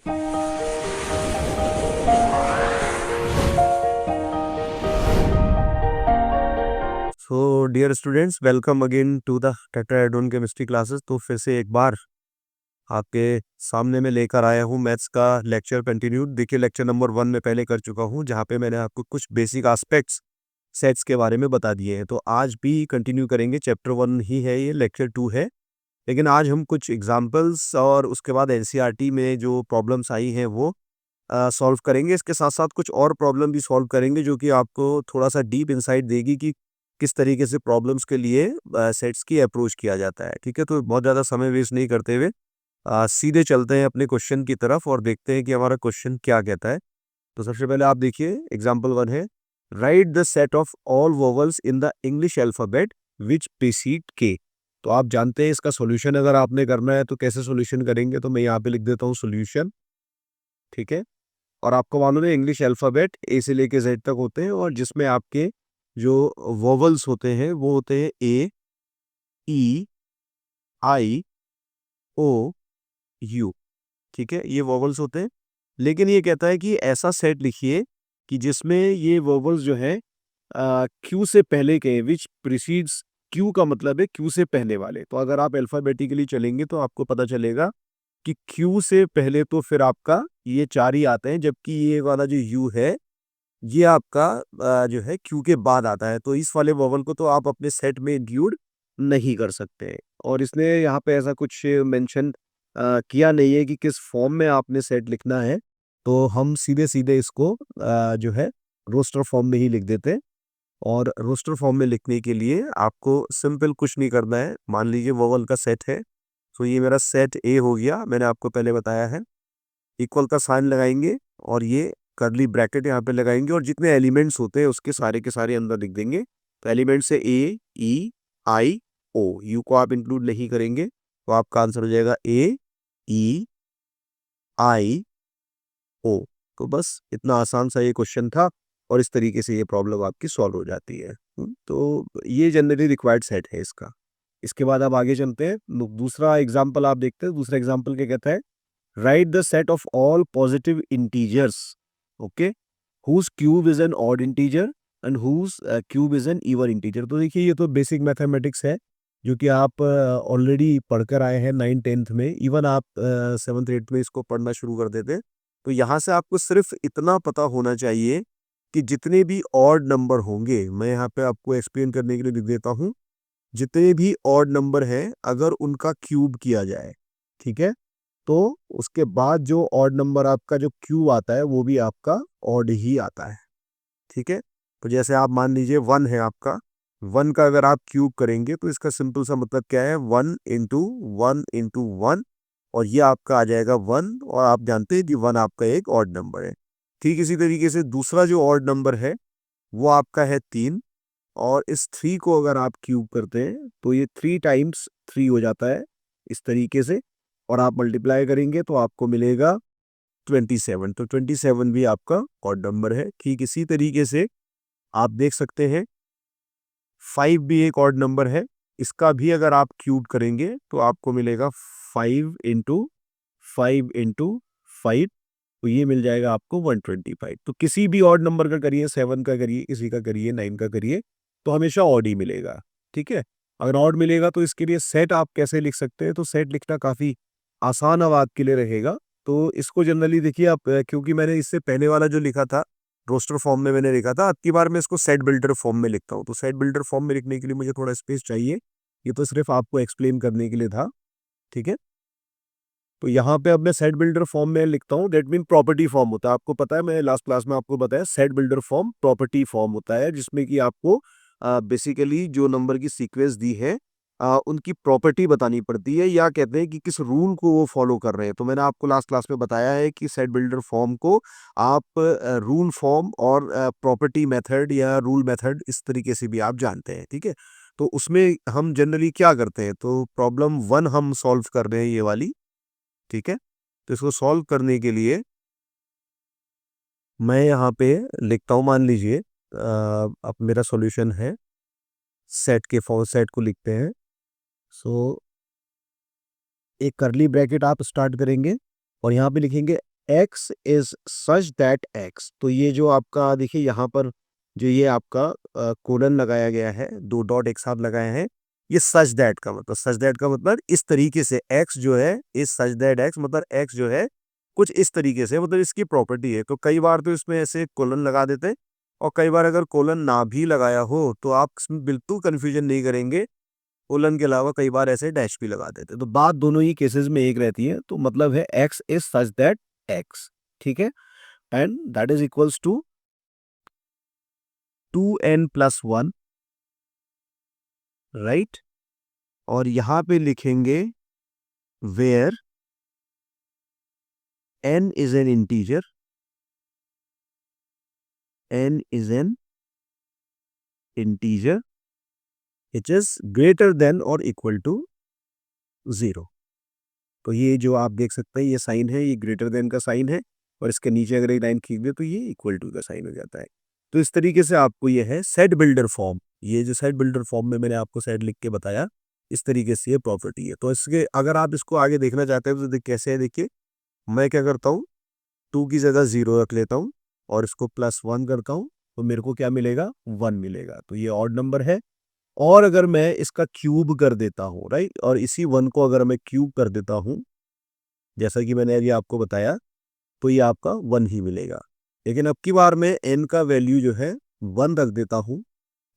So dear students, welcome again to the Tetrahedron chemistry classes. तो फिर से एक बार आपके सामने में लेकर आया हूँ मैथ्स का लेक्चर कंटिन्यू। देखिए, लेक्चर नंबर 1 में पहले कर चुका हूँ, जहाँ पे मैंने आपको कुछ बेसिक एस्पेक्ट्स सेट्स के बारे में बता दिए हैं। तो आज भी कंटिन्यू करेंगे। चैप्टर 1 ही है, ये लेक्चर 2 है, लेकिन आज हम कुछ एग्जाम्पल्स और उसके बाद एनसीईआरटी में जो प्रॉब्लम्स आई हैं वो सॉल्व करेंगे। इसके साथ साथ कुछ और प्रॉब्लम भी सॉल्व करेंगे, जो कि आपको थोड़ा सा डीप इंसाइट देगी कि किस तरीके से प्रॉब्लम्स के लिए सेट्स की अप्रोच किया जाता है। ठीक है, तो बहुत ज़्यादा समय वेस्ट नहीं करते हुए सीधे चलते हैं अपने क्वेश्चन की तरफ और देखते हैं कि हमारा क्वेश्चन क्या कहता है। तो सबसे पहले आप देखिए, एग्जाम्पल 1 है, right the set of all vowels in the English alphabet which preceded के। तो आप जानते हैं इसका सॉल्यूशन अगर आपने करना है तो कैसे सॉल्यूशन करेंगे। तो मैं यहाँ पे लिख देता हूँ सॉल्यूशन। ठीक है, और आपको मालूम है इंग्लिश अल्फ़ाबेट ए से लेके जेड तक होते हैं, और जिसमें आपके जो वोवल्स होते हैं वो होते हैं ए, ई, आई, ओ, यू। ठीक है, ये वोवल्स होते हैं। लेकिन ये कहता है कि ऐसा सेट लिखिए कि जिसमें ये वोवल्स जो है क्यू से पहले के, विच प्रीसीड्स क्यू का मतलब है क्यू से पहले वाले। तो अगर आप अल्फ़ाबेटिकली चलेंगे तो आपको पता चलेगा कि क्यू से पहले तो फिर आपका ये 4 ही आते हैं, जबकि ये वाला जो यू है ये आपका जो है क्यू के बाद आता है। तो इस वाले वोवल को तो आप अपने सेट में इंक्लूड नहीं कर सकते। और इसने यहाँ पे ऐसा कुछ मेंशन किया नहीं है कि किस फॉर्म में आपने सेट लिखना है। तो हम सीधे सीधे इसको जो है रोस्टर फॉर्म में ही लिख देते हैं। और रोस्टर फॉर्म में लिखने के लिए आपको सिंपल कुछ नहीं करना है। मान लीजिए वोवल का सेट है, तो ये मेरा सेट ए हो गया, मैंने आपको पहले बताया है। इक्वल का साइन लगाएंगे और ये कर्ली ब्रैकेट यहाँ पे लगाएंगे, और जितने एलिमेंट्स होते हैं उसके सारे के सारे अंदर लिख देंगे। तो एलिमेंट्स है ए, ई, आई, ओ। यू को आप इंक्लूड नहीं करेंगे, तो आपका आंसर हो जाएगा ए, ई, आई, ओ। तो बस इतना आसान सा ये क्वेश्चन था, और इस तरीके से ये प्रॉब्लम आपकी सॉल्व हो जाती है। तो ये जनरली रिक्वायर्ड सेट है इसका। इसके बाद आप आगे चलते हैं, दूसरा एग्जाम्पल आप देखते हैं। दूसरा एग्जाम्पल क्या कहता है, write the set of all positive integers, okay, whose cube is an odd integer and whose cube is an even integer। तो देखिए, ये तो बेसिक मैथमेटिक्स है जो कि आप ऑलरेडी पढ़कर आए हैं 9th-10th में। इवन आप 7th-8th में इसको पढ़ना शुरू कर देते हैं। तो यहाँ से आपको सिर्फ इतना पता होना चाहिए कि जितने भी ऑड नंबर होंगे, मैं यहाँ पे आपको एक्सप्लेन करने के लिए लिख देता हूँ, जितने भी ऑड नंबर हैं अगर उनका क्यूब किया जाए, ठीक है, तो उसके बाद जो ऑड नंबर आपका जो क्यूब आता है वो भी आपका ऑड ही आता है। ठीक है, तो जैसे आप मान लीजिए 1 है आपका, 1 का अगर आप क्यूब करेंगे तो इसका सिंपल सा मतलब क्या है, 1 इंटू 1 इंटू 1, और ये आपका आ जाएगा 1। और आप जानते हैं कि 1 आपका एक ऑड नंबर है। ठीक इसी तरीके से दूसरा जो ऑड नंबर है वो आपका है 3, और इस 3 को अगर आप क्यूब करते हैं तो ये 3 टाइम्स 3 हो जाता है इस तरीके से, और आप मल्टीप्लाई करेंगे तो आपको मिलेगा 27। तो 27 भी आपका ऑड नंबर है। ठीक इसी तरीके से आप देख सकते हैं 5 भी एक ऑड नंबर है। इसका भी अगर आप क्यूब करेंगे तो आपको मिलेगा 5 इंटू 5 इंटू 5, तो ये मिल जाएगा आपको 125। तो किसी भी ऑड नंबर का करिए, 7 का करिए, किसी का करिए, 9 का करिए, तो हमेशा ऑड ही मिलेगा। ठीक है, अगर ऑड मिलेगा तो इसके लिए सेट आप कैसे लिख सकते हैं, तो सेट लिखना काफ़ी आसान अब आपके लिए रहेगा। तो इसको जनरली देखिए आप, क्योंकि मैंने इससे पहले वाला जो लिखा था रोस्टर फॉर्म में मैंने लिखा था, अब की बार मैं इसको सेट बिल्डर फॉर्म में लिखता हूँ। तो सेट बिल्डर फॉर्म में लिखने के लिए मुझे थोड़ा स्पेस चाहिए, ये तो सिर्फ आपको एक्सप्लेन करने के लिए था। ठीक है, तो यहाँ पे अब मैं सेट बिल्डर फॉर्म में लिखता हूँ, दैट मीन प्रॉपर्टी फॉर्म होता है। आपको पता है, मैं लास्ट क्लास में आपको बताया set builder form property form होता है, जिसमें कि आपको बेसिकली जो नंबर की सीक्वेंस दी है उनकी प्रॉपर्टी बतानी पड़ती है, या कहते हैं कि किस रूल को वो फॉलो कर रहे हैं। तो मैंने आपको लास्ट क्लास में बताया है कि सेट बिल्डर फॉर्म को आप रूल फॉर्म और प्रॉपर्टी मेथड या रूल मेथड इस तरीके से भी आप जानते हैं। ठीक है, तो उसमें हम जनरली क्या करते हैं, तो प्रॉब्लम 1 हम सॉल्व कर रहे हैं ये वाली। ठीक है, तो इसको सॉल्व करने के लिए मैं यहाँ पे लिखता हूँ, मान लीजिए अब मेरा सॉल्यूशन है, सेट के फॉर सेट को लिखते हैं। सो एक करली ब्रैकेट आप स्टार्ट करेंगे और यहाँ पे लिखेंगे x is such that x, तो ये जो आपका देखिए यहाँ पर जो ये आपका कोलन लगाया गया है, दो डॉट एक साथ लगाए हैं, ये सच दैट का मतलब, सच दैट का मतलब इस तरीके से x जो है इस सच दैट x मतलब x जो है कुछ इस तरीके से, मतलब इसकी प्रॉपर्टी है। तो कई बार तो इसमें ऐसे कोलन लगा देते हैं, और कई बार अगर कोलन ना भी लगाया हो तो आप इसमें बिल्कुल कंफ्यूजन नहीं करेंगे, कोलन के अलावा कई बार ऐसे डैश भी लगा देते हैं। तो बात दोनों ही केसेस में एक रहती है, तो मतलब है x is such that x, ठीक है, and that is equals to 2n+1, right. और यहां पे लिखेंगे where n is an integer, n is an integer it is greater than और इक्वल टू 0। तो ये जो आप देख सकते हैं ये साइन है, ये ग्रेटर देन का साइन है, और इसके नीचे अगर एक लाइन खींच दे तो ये इक्वल टू का साइन हो जाता है। तो इस तरीके से आपको ये है सेट बिल्डर फॉर्म, ये जो सेट बिल्डर फॉर्म में मैंने आपको सेट लिख के बताया, इस तरीके से ये प्रॉपर्टी है। तो इसके अगर आप इसको आगे देखना चाहते हैं तो कैसे है, देखिए मैं क्या करता हूँ, 2 की जगह 0 रख लेता हूँ और इसको +1 करता हूँ, तो मेरे को क्या मिलेगा, 1 मिलेगा। तो ये ऑड नंबर है। और अगर मैं इसका क्यूब कर देता हूँ, राइट, और इसी 1 को अगर मैं क्यूब कर देता हूँ जैसा कि मैंने अभी आपको बताया, तो ये आपका 1 ही मिलेगा। लेकिन अब की बार मैं n का वैल्यू जो है 1 रख देता हूँ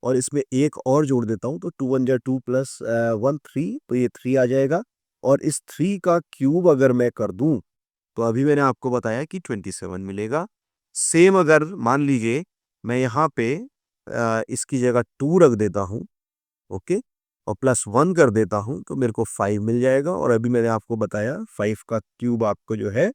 और इसमें एक और जोड़ देता हूँ, तो 2 1 जा 2 प्लस 1 3, तो ये 3 आ जाएगा। और इस 3 का क्यूब अगर मैं कर दूं तो अभी मैंने आपको बताया कि 27 मिलेगा। सेम अगर मान लीजिए मैं यहाँ पे इसकी जगह 2 रख देता हूँ, ओके, और +1 कर देता हूं, तो मेरे को 5 मिल जाएगा। और अभी मैंने आपको बताया 5 का क्यूब आपको जो है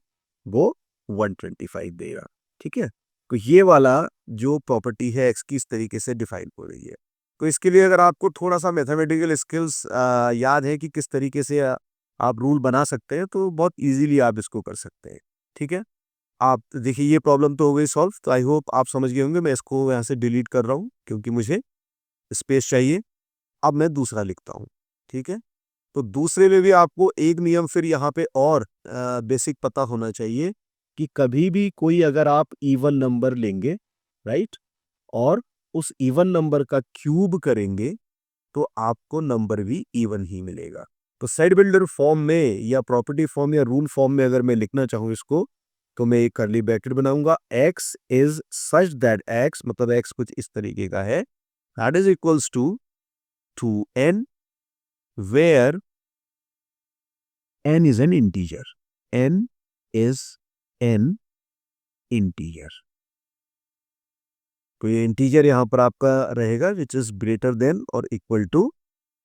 वो 125 देगा, ठीक है। तो ये वाला जो प्रॉपर्टी है एक्स की इस तरीके से डिफाइन हो रही है। तो इसके लिए अगर आपको थोड़ा सा मैथमेटिकल स्किल्स याद है कि किस तरीके से आप रूल बना सकते हैं, तो बहुत इजीली आप इसको कर सकते हैं, ठीक है। आप देखिए ये प्रॉब्लम तो हो गई सॉल्व, तो आई होप आप समझ गए होंगे। मैं इसको यहाँ से डिलीट कर रहा हूँ क्योंकि मुझे स्पेस चाहिए। अब मैं दूसरा लिखता हूँ, ठीक है। तो दूसरे में भी आपको एक नियम फिर यहाँ पे और बेसिक पता होना चाहिए कि कभी भी कोई अगर आप इवन नंबर लेंगे, राइट, और उस इवन नंबर का क्यूब करेंगे तो आपको नंबर भी इवन ही मिलेगा। तो सेट बिल्डर फॉर्म में या प्रॉपर्टी फॉर्म या रूल फॉर्म में अगर मैं लिखना चाहूँ इसको, तो मैं एक कर्ली ब्रैकेट बनाऊंगा, x is such that x मतलब x कुछ इस तरीके का है, that is equals to 2n where n is an integer, n is an integer। तो ये इंटीजर यहाँ पर आपका रहेगा विच इज ग्रेटर देन और इक्वल टू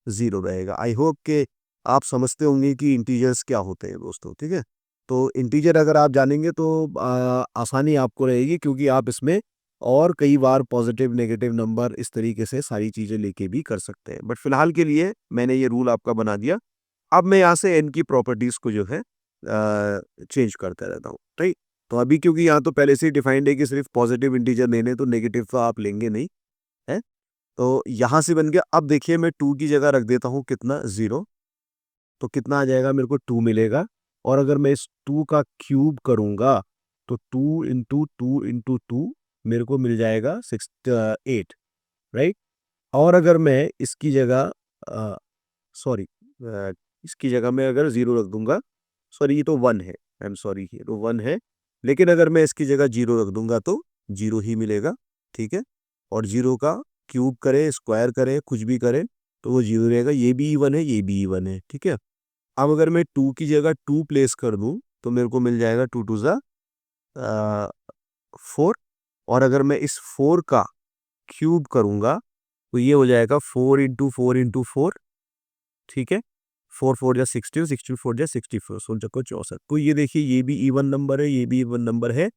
0 रहेगा। आई होप कि आप समझते होंगे कि इंटीजर्स क्या होते हैं दोस्तों, ठीक है। तो इंटीजर अगर आप जानेंगे तो आसानी आपको रहेगी, क्योंकि आप इसमें और कई बार पॉजिटिव नेगेटिव नंबर इस तरीके से सारी चीज़ें लेके भी कर सकते हैं। बट फिलहाल के लिए मैंने ये रूल आपका बना दिया। अब मैं यहाँ से n की प्रॉपर्टीज़ को जो है चेंज करता रहता हूँ, राइट। तो अभी क्योंकि यहाँ तो पहले से ही डिफाइंड है कि सिर्फ पॉजिटिव इंटीजर लेने, तो नेगेटिव तो आप लेंगे नहीं, है। तो यहाँ से बन गया। अब देखिए मैं 2 की जगह रख देता हूँ कितना, 0, तो कितना आ जाएगा, मेरे को 2 मिलेगा। और अगर मैं इस 2 का क्यूब करूँगा तो 2 इंटू 2 इंटू 2 मेरे को मिल जाएगा 8, राइट। और अगर मैं इसकी जगह सॉरी इसकी जगह मैं अगर 0 रख दूंगा, सॉरी ये तो 1 है, आई एम सॉरी, ये तो 1 है। लेकिन अगर मैं इसकी जगह 0 रख दूंगा तो 0 ही मिलेगा, ठीक है। और 0 का क्यूब करे, स्क्वायर करे, कुछ भी करे तो वो 0 रहेगा। ये भी इवन है, ये भी इवन है, ठीक है। अब अगर मैं 2 की जगह 2 प्लेस कर दूं तो मेरे को मिल जाएगा 2 2 ज़ा 4। और अगर मैं इस 4 का क्यूब करूंगा तो ये हो जाएगा 4 इंटू 4 इंटू 4, ठीक है। 4 4 जा 16, 16 4 जा 64, 16 को 64। तो ये देखिए ये भी इवन नंबर है, ये भी इवन नंबर है।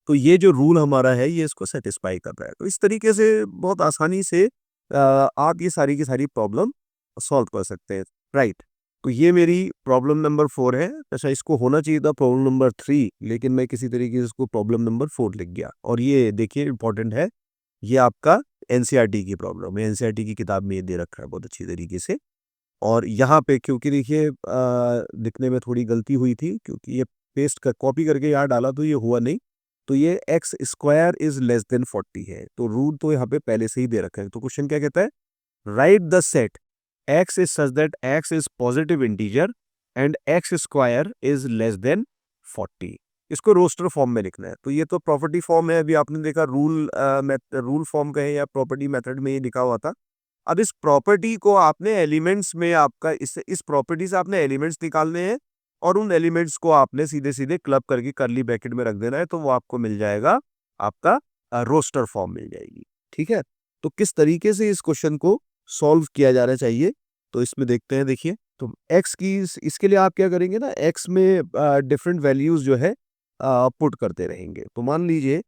तो ये जो रूल हमारा है ये इसको सेटिस्फाई कर रहा है। तो इस तरीके से बहुत आसानी से आप ये सारी की सारी प्रॉब्लम सॉल्व कर सकते हैं, राइट। तो ये मेरी प्रॉब्लम नंबर 4 है। अच्छा, इसको होना चाहिए था प्रॉब्लम नंबर 3, लेकिन मैं किसी तरीके से इसको प्रॉब्लम नंबर 4 लिख गया। और ये देखिए इंपॉर्टेंट है, ये आपका एनसीईआरटी की प्रॉब्लम है, एनसीईआरटी की किताब में ये दे रखा है बहुत अच्छी तरीके से। और यहाँ पे क्योंकि देखिए लिखने में थोड़ी गलती हुई थी, क्योंकि ये पेस्ट कर कॉपी करके यहाँ डाला तो ये हुआ नहीं, तो ये x square is less than 40 है। तो रूल तो यहाँ पे पहले से ही दे रखा है। तो क्वेश्चन क्या कहता है, right the set x is such that x is positive integer and x square is less than 40। इसको रोस्टर फॉर्म में लिखना है। तो ये तो प्रॉपर्टी फॉर्म है, अभी आपने देखा रूल फॉर्म का है या प्रॉपर्टी मेथड में ये लिखा हुआ था। अब इस प्रॉपर्टी को आपने एलिमेंट्स में आपका इस प्रॉपर्टी से आपने एलिमेंट्स निकालने हैं और उन एलिमेंट्स को आपने सीधे सीधे क्लब करके करली ब्रैकेट में रख देना है, तो वो आपको मिल जाएगा, आपका रोस्टर फॉर्म मिल जाएगी। ठीक है, तो किस तरीके से इस क्वेश्चन को सॉल्व किया जाना चाहिए, तो इसमें देखते हैं। देखिए, तो x की इसके लिए आप क्या करेंगे ना, x में डिफरेंट वैल्यूज जो है पुट करते रहेंगे। तो मान लीजिए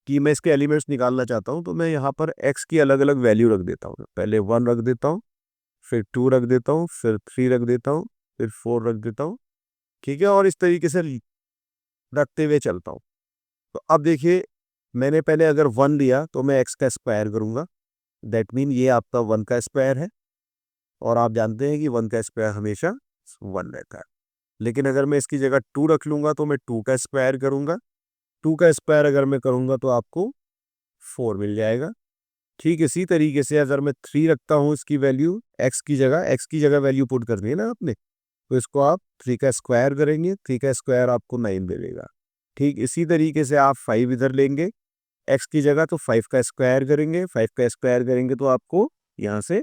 कि मैं इसके एलिमेंट्स निकालना चाहता हूं, तो मैं यहाँ पर x की अलग अलग वैल्यू रख देता हूँ। पहले 1 रख देता हूँ, फिर 2 रख देता हूँ, फिर 3 रख देता हूँ, फिर 4 रख देता हूँ। ठीक है, और इस तरीके से रखते हुए चलता हूँ। तो अब देखिए, मैंने पहले अगर 1 लिया तो मैं x का स्क्वायर करूंगा, दैट मीन ये आपका 1 का स्क्वायर है, और आप जानते हैं कि 1 का स्क्वायर हमेशा 1 रहता है। लेकिन अगर मैं इसकी जगह 2 रख लूंगा तो मैं 2 का स्क्वायर करूंगा, 2 का स्क्वायर अगर मैं करूंगा तो आपको 4 मिल जाएगा। ठीक इसी तरीके से अगर मैं 3 रखता हूं, इसकी वैल्यू x की जगह वैल्यू पुट करनी है ना आपने, तो इसको आप 3 का स्क्वायर करेंगे, 3 का स्क्वायर आपको 9 दे देगा। ठीक इसी तरीके से आप 5 इधर लेंगे x की जगह, तो 5 का स्क्वायर करेंगे, 5 का स्क्वायर करेंगे तो आपको यहाँ से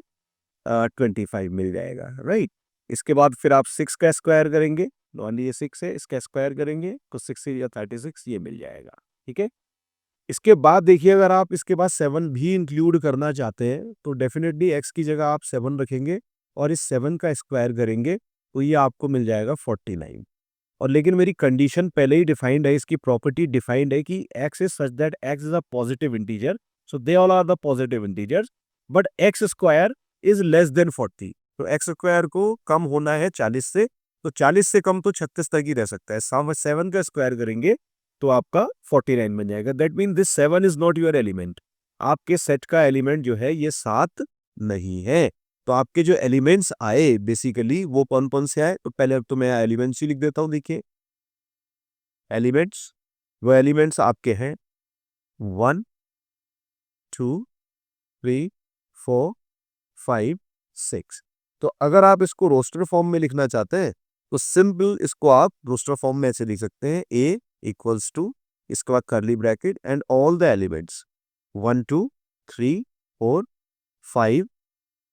25 मिल जाएगा, राइट। इसके बाद फिर आप 6 का स्क्वायर करेंगे, मान लीजिए 6 है, इसका स्क्वायर करेंगे तो 6 या 36 ये मिल जाएगा। ठीक है, इसके बाद देखिए, अगर आप इसके बाद 7 भी इंक्लूड करना चाहते हैं तो डेफिनेटली x की जगह आप 7 रखेंगे और इस 7 का स्क्वायर करेंगे तो ये आपको मिल जाएगा 49। और लेकिन मेरी कंडीशन पहले ही डिफाइंड है, इसकी प्रॉपर्टी डिफाइंड है कि x is such that x is a positive integer, so they all are the positive integers, but x square is less than 40। तो x स्क्वायर को कम होना है 40 से, तो 40 से कम तो 36 तक ही रह सकता है। 7 का स्क्वायर करेंगे तो आपका 49 बन जाएगा। That mean this 7 is not your element. आपके सेट का एलिमेंट जो है ये 7 नहीं है। तो आपके जो एलिमेंट्स आए बेसिकली वो कौन कौन से आए, तो पहले अब तो मैं एलिमेंट्स ही लिख देता हूं। देखिए, एलिमेंट्स, वो एलिमेंट्स आपके हैं 1 2 3 4 5 6। तो अगर आप इसको रोस्टर फॉर्म में लिखना चाहते हैं तो सिंपल इसको आप रोस्टर फॉर्म में ऐसे लिख सकते हैं, a इक्वल्स टू, इसके बाद करली bracket and all the elements 1 2 3 4 5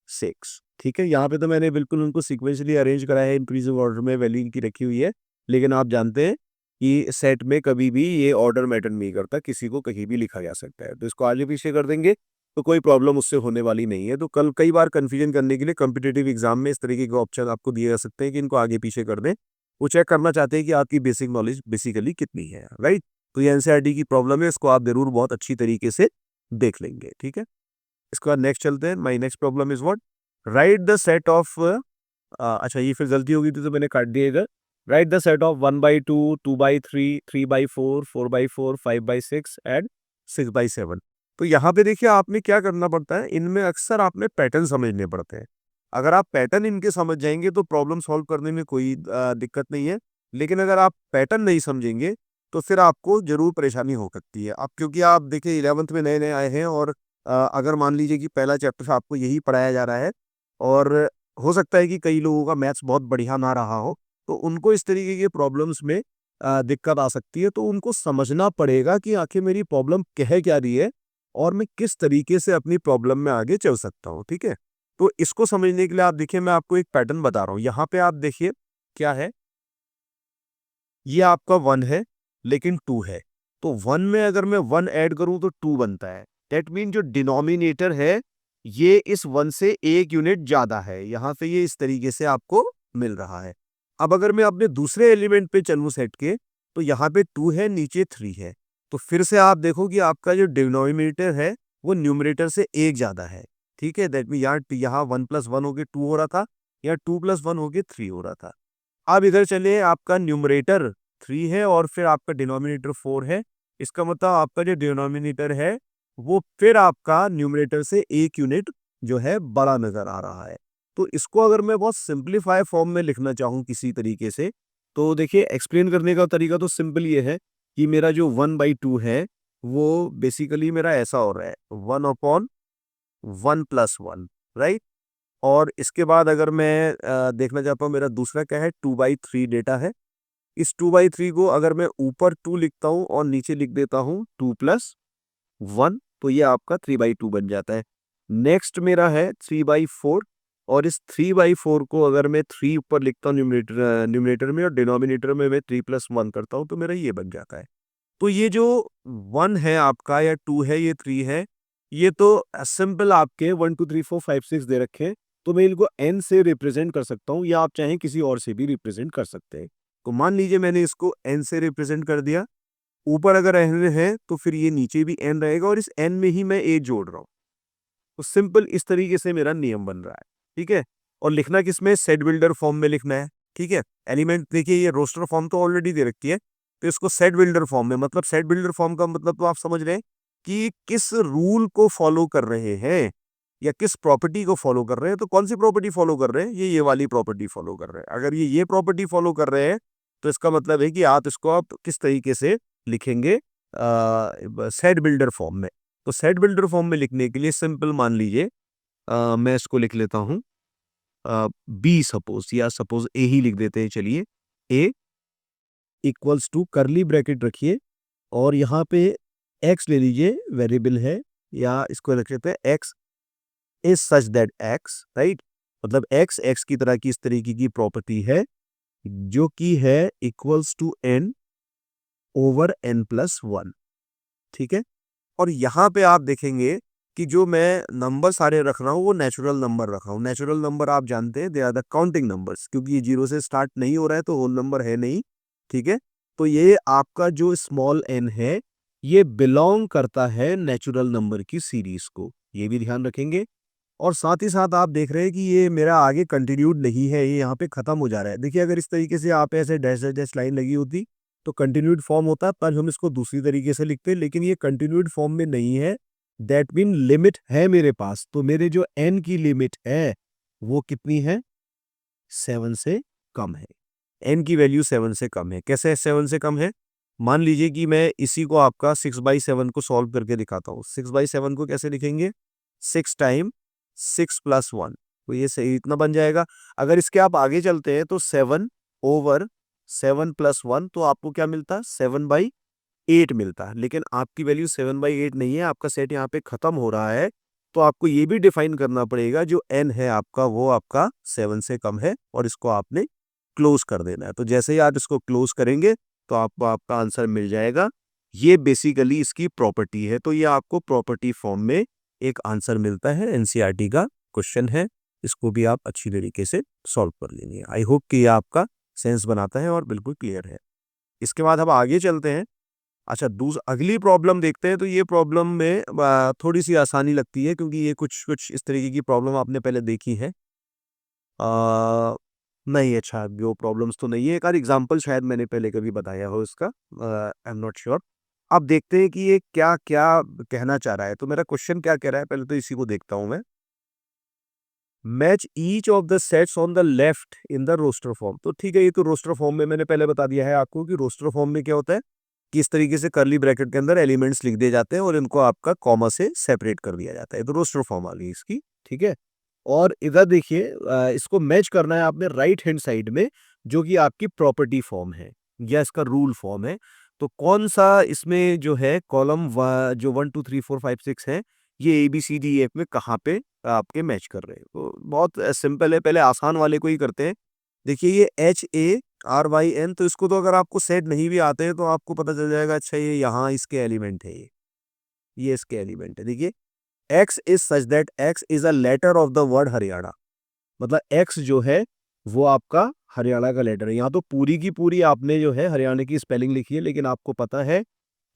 6। ठीक है, यहाँ पे तो मैंने बिल्कुल उनको सिक्वेंशली अरेंज करा है, इंक्रीजिंग ऑर्डर में वैल्यू इनकी रखी हुई है। लेकिन आप जानते हैं कि सेट में कभी भी ये ऑर्डर मैटर नहीं करता, किसी को कहीं भी लिखा जा सकता है। तो इसको आगे पीछे कर देंगे तो कोई प्रॉब्लम उससे होने वाली नहीं है। तो कल कई बार कंफ्यूजन करने के लिए कॉम्पिटिटिव एग्जाम में इस तरीके के ऑप्शन आपको दिए जा सकते हैं कि इनको आगे पीछे कर दें। वो चेक करना चाहते हैं कि आपकी बेसिक नॉलेज बेसिकली कितनी है, राइट। तो ये एनसीईआरटी की प्रॉब्लम है, इसको आप जरूर बहुत अच्छी तरीके से देख लेंगे। ठीक है, इसके बाद नेक्स्ट चलते हैं। My next problem is what, right the set of, अच्छा ये फिर गलती होगी थी तो मैंने काट दिया इधर। Right the set of 1/2 2/3 3/4 4/4 5/6 and 6/7। तो यहाँ पे देखिए आपने क्या करना पड़ता है, इनमें अक्सर आपने पैटर्न समझने पड़ते हैं। अगर आप पैटर्न इनके समझ जाएंगे तो प्रॉब्लम सॉल्व करने में कोई दिक्कत नहीं है। लेकिन अगर आप पैटर्न नहीं समझेंगे तो फिर आपको जरूर परेशानी हो सकती है। अब क्योंकि आप देखिए 11th में नए नए आए हैं और अगर मान लीजिए कि पहला चैप्टर आपको यही पढ़ाया जा रहा है और हो सकता है कि कई लोगों का मैथ्स बहुत बढ़िया ना रहा हो, तो उनको इस तरीके के प्रॉब्लम्स में दिक्कत आ सकती है। तो उनको समझना पड़ेगा कि आखिर मेरी प्रॉब्लम कह क्या रही है और मैं किस तरीके से अपनी प्रॉब्लम में आगे चल सकता हूँ। ठीक है, तो इसको समझने के लिए आप देखिए, मैं आपको एक पैटर्न बता रहा हूँ। यहाँ पे आप देखिए क्या है, ये आपका 1 है लेकिन 2 है। तो 1 में अगर मैं 1 ऐड करूं तो 2 बनता है। दैट मीन जो डिनोमिनेटर है ये इस 1 से 1 यूनिट ज्यादा है। यहां पे ये इस तरीके से आपको मिल रहा है। अब अगर मैं अपने दूसरे एलिमेंट पे चलूं सेट के, तो यहाँ पे 2 है, नीचे 3 है। तो फिर से आप देखो कि आपका जो डिनोमिनेटर है वो न्यूमरेटर से 1 ज्यादा है। ठीक है, दैट मीन यहाँ 1 + 1 होके 2 हो रहा था, या 2 + 1 होके 3 हो रहा था। अब इधर चलिए, आपका न्यूमरेटर 3 है और फिर आपका डिनोमिनेटर 4 है। इसका मतलब आपका जो डिनोमिनेटर है वो फिर आपका न्यूमरेटर से 1 यूनिट जो है बड़ा नजर आ रहा है। तो इसको अगर मैं बहुत सिंप्लीफाई फॉर्म में लिखना चाहूँ किसी तरीके से, तो देखिए एक्सप्लेन करने का तरीका तो सिंपल ये है कि मेरा जो 1/2 है वो बेसिकली मेरा ऐसा हो रहा है 1/1 + 1, राइट। और इसके बाद अगर मैं देखना चाहता हूँ मेरा दूसरा क्या है 2/3 डेटा है। इस 2/3 को अगर मैं ऊपर 2 लिखता हूँ और नीचे लिख देता हूँ 2 + 1, तो ये आपका 3/2 बन जाता है। नेक्स्ट मेरा है 3/4, और इस 3/4 को अगर मैं 3 ऊपर लिखता हूँ न्यूमरेटर में और डिनोमिनेटर में मैं 3 + 1 करता हूँ तो मेरा ये बन जाता है। तो ये जो 1 है आपका या 2 है, ये 3 है, ये तो सिंपल आपके 1 2 3 4 5 6 दे रखे हैं, तो मैं इनको n से रिप्रेजेंट कर सकता हूँ या आप चाहें किसी और से भी रिप्रेजेंट कर सकते हैं। तो मान लीजिए मैंने इसको n से रिप्रेजेंट कर दिया, ऊपर अगर n है तो फिर ये नीचे भी n रहेगा और इस n में ही मैं a जोड़ रहा हूँ। तो सिंपल इस तरीके से मेरा नियम बन रहा है, ठीक है। और लिखना किसमें, सेट बिल्डर फॉर्म में लिखना है, ठीक है। एलिमेंट देखिए ये रोस्टर फॉर्म तो ऑलरेडी दे रखी है, तो इसको सेट बिल्डर फॉर्म में, मतलब सेट बिल्डर फॉर्म का मतलब तो आप समझ रहे हैं कि किस रूल को फॉलो कर रहे हैं या किस प्रॉपर्टी को फॉलो कर रहे हैं। तो कौन सी प्रॉपर्टी फॉलो कर रहे हैं, ये वाली प्रॉपर्टी फॉलो कर रहे हैं। अगर ये प्रॉपर्टी फॉलो कर रहे हैं तो इसका मतलब है कि आप किस तरीके से लिखेंगे सेट बिल्डर फॉर्म में। तो सेट बिल्डर फॉर्म में लिखने के लिए सिंपल मान लीजिए मैं इसको लिख लेता हूं बी सपोज, या सपोज ए ही लिख देते हैं, चलिए ए इक्वल्स टू करली ब्रैकेट रखिए और यहाँ पे एक्स ले लीजिए, वेरिएबल है, या इसको रख लेते हैं x is such that x, right. मतलब एक्स की तरह की इस तरीके की प्रॉपर्टी है जो कि है इक्वल्स टू n/n+1, ठीक है। और यहाँ पे आप देखेंगे कि जो मैं नंबर सारे रख रहा हूँ वो नेचुरल नंबर रखा हूँ। नेचुरल नंबर आप जानते हैं, they are the counting numbers, क्योंकि ये 0 से स्टार्ट नहीं हो रहा है तो होल नंबर है नहीं, ठीक है। तो ये आपका जो स्मॉल n है ये बिलोंग करता है नेचुरल नंबर की सीरीज को, ये भी ध्यान रखेंगे। और साथ ही साथ आप देख रहे हैं कि ये मेरा आगे कंटिन्यूड नहीं है, ये यहाँ पे खत्म हो जा रहा है। देखिए अगर इस तरीके से आप ऐसे डैश डैश डैश लाइन लगी होती तो कंटिन्यूड फॉर्म होता, पर हम इसको दूसरी तरीके से लिखते हैं, लेकिन ये कंटिन्यूड फॉर्म में नहीं है। दैट मीन लिमिट है मेरे पास, तो मेरे जो n की लिमिट है वो कितनी है, 7 से कम है। n की वैल्यू 7 से कम है। कैसे 7 से कम है, मान लीजिए कि मैं इसी को आपका 6/7 को सॉल्व करके दिखाता हूँ। 6/7 को कैसे लिखेंगे, 6 टाइम 6 + 1, तो ये सही इतना बन जाएगा। अगर इसके आप आगे चलते हैं तो 7/7 + 1, तो आपको क्या मिलता है, 7/8 मिलता है। लेकिन आपकी वैल्यू 7/8 नहीं है, आपका सेट यहाँ पे खत्म हो रहा है। तो आपको ये भी डिफाइन करना पड़ेगा जो n है आपका वो आपका 7 से कम है और इसको आपने क्लोज कर देना है। तो जैसे ही आप इसको क्लोज करेंगे तो आपको आपका आंसर मिल जाएगा। ये बेसिकली इसकी प्रॉपर्टी है। तो ये आपको प्रॉपर्टी फॉर्म में एक आंसर मिलता है, एनसीईआरटी का क्वेश्चन है। इसको भी आप अच्छी तरीके से सॉल्व कर लेंगे। आई होप कि ये आपका सेंस बनाता है और बिल्कुल क्लियर है। इसके बाद हम आगे चलते हैं। अच्छा, अगली प्रॉब्लम देखते हैं। तो ये प्रॉब्लम में थोड़ी सी आसानी लगती है क्योंकि ये कुछ कुछ इस तरीके की प्रॉब्लम आपने पहले देखी है। नहीं, अच्छा वो प्रॉब्लम्स तो नहीं है, एक आध एग्जांपल शायद मैंने पहले कभी बताया हो इसका, आई एम नॉट श्योर। अब देखते हैं कि ये क्या क्या कहना चाह रहा है। तो मेरा क्वेश्चन क्या कह रहा है, पहले तो इसी को देखता हूं मैं। Match each of the sets on the left in the roster form. तो ठीक है, ये तो रोस्टर फॉर्म में मैंने पहले बता दिया है आपको कि रोस्टर फॉर्म में क्या होता है कि इस तरीके से करली ब्रैकेट के अंदर एलिमेंट्स लिख दिए जाते हैं और इनको आपका कॉमा से सेपरेट कर दिया जाता है। तो रोस्टर फॉर्म आ गई इसकी, ठीक है। और इधर देखिए इसको मैच करना है आपने राइट हैंड साइड में, जो कि आपकी प्रॉपर्टी फॉर्म है या इसका रूल फॉर्म है। तो कौन सा इसमें जो है कॉलम जो 1 2 3 4 5 6 है, ये ABCDEF में कहाँ पे आपके मैच कर रहे हैं। तो बहुत सिंपल है, पहले आसान वाले को ही करते हैं। देखिए ये HARYN, तो इसको तो अगर आपको सेट नहीं भी आते हैं तो आपको पता चल जाएगा, अच्छा ये यहाँ इसके एलिमेंट है, ये इसके एलिमेंट है। देखिए X is such that X is a letter of the word Haryana. मतलब X जो है वो आपका हरियाणा का लेटर है। यहाँ तो पूरी की पूरी आपने जो है हरियाणा की स्पेलिंग लिखी है, लेकिन आपको पता है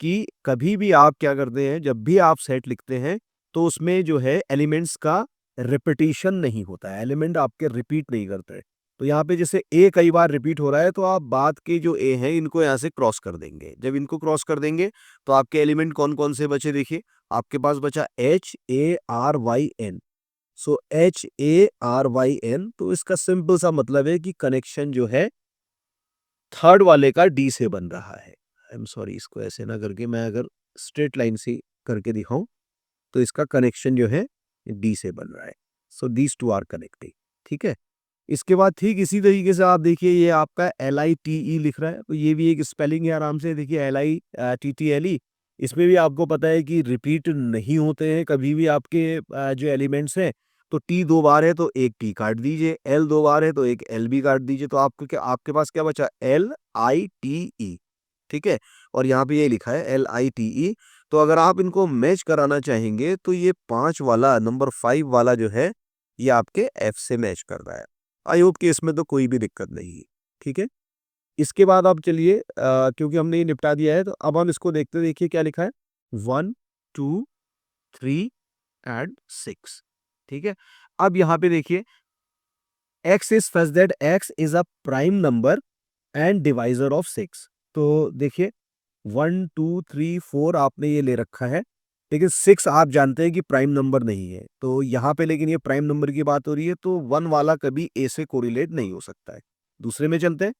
कि कभी भी आप क्या करते हैं, जब भी आप सेट लिखते हैं तो उसमें जो है एलिमेंट्स का रिपीटिशन नहीं होता है, एलिमेंट आपके रिपीट नहीं करते। तो यहाँ पे जैसे ए कई बार रिपीट हो रहा है तो आप बाद के जो ए हैं इनको यहाँ से क्रॉस कर देंगे। जब इनको क्रॉस कर देंगे तो आपके एलिमेंट कौन कौन से बचे, देखिए आपके पास बचा HARYN। सो HARYN, तो इसका सिंपल सा मतलब है कि कनेक्शन जो है थर्ड वाले का डी से बन रहा है। आई एम सॉरी, इसको ऐसे ना करके मैं अगर स्ट्रेट लाइन से करके दिखाऊं तो इसका कनेक्शन जो है डी से बन रहा है। So these two are connecting. ठीक है। इसके बाद ठीक इसी तरीके से आप देखिए, ये आपका LITE लिख रहा है, तो ये भी एक स्पेलिंग है। आराम से देखिए, LITTLE। इसमें भी आपको पता है कि रिपीट नहीं होते हैं कभी भी आपके जो एलिमेंट्स हैं। तो टी दो बार है तो एक टी काट दीजिए, एल दो बार है तो एक एल भी काट दीजिए। तो आपको क्या, आपके पास क्या बचा, LITE। ठीक है। और यहाँ पे ये लिखा है LITE। तो अगर आप इनको मैच कराना चाहेंगे तो ये 5 वाला, नंबर 5 वाला जो है, ये आपके F से मैच कर रहा है। आई होप कि इसमें तो कोई भी दिक्कत नहीं है। ठीक है। इसके बाद आप चलिए, क्योंकि हमने ये निपटा दिया है तो अब हम इसको देखते, देखिए क्या लिखा है, 1 2 3 एंड 6। ठीक है। अब यहाँ पे देखिए, x is such that x is a prime number and divisor of 6। तो देखिए, 1 2 3 4 आपने ये ले रखा है, लेकिन 6 आप जानते हैं कि प्राइम नंबर नहीं है। तो यहाँ पे लेकिन ये प्राइम नंबर की बात हो रही है, तो 1 वाला कभी a से कोरिलेट नहीं हो सकता है। दूसरे में चलते हैं,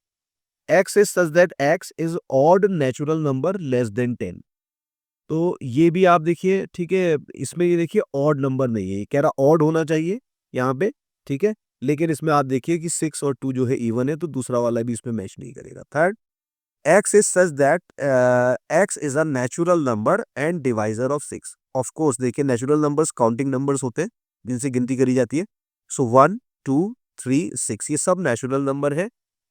x is such that x is odd natural number less than 10। तो ये भी आप देखिए, ठीक है, इसमें ये देखिए ऑड नंबर नहीं है, ये कह रहा ऑड होना चाहिए यहाँ पे। ठीक है। लेकिन इसमें आप देखिए कि 6 और 2 जो है इवन है, तो दूसरा वाला भी इसमें मैच नहीं करेगा। Third, x is such that x is a natural number and divisor of 6। Of course देखिए, नेचुरल नंबर्स काउंटिंग नंबर्स होते हैं जिनसे गिनती करी जाती है। सो 1 2 3 6 ये सब नेचुरल नंबर है।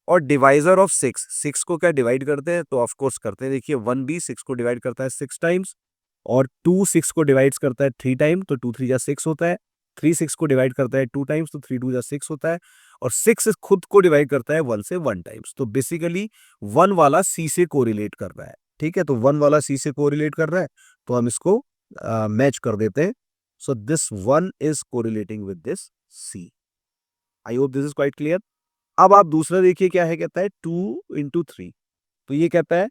और डिवाइजर ऑफ 6, 6 को क्या डिवाइड करते हैं, तो ऑफ कोर्स करते हैं। देखिए, 1 भी 6 को डिवाइड करता है 6 टाइम्स, और 2 6 को डिवाइड करता है 3 टाइम, तो 2 3 जा 6 होता है। 3 6 को डिवाइड करता है 2 टाइम्स, तो 3 2 जा 6 होता है। और 6 खुद को डिवाइड करता है 1 से 1 टाइम्स। तो बेसिकली 1 वाला सी से कोरिलेट कर रहा है। ठीक है। तो 1 वाला सी से कोरिलेट कर रहा है, तो हम इसको मैच कर देते हैं। So this 1 is correlating with this C. I hope this is quite clear. अब आप दूसरा देखिए क्या है, कहता है 2 into 3। तो ये कहता है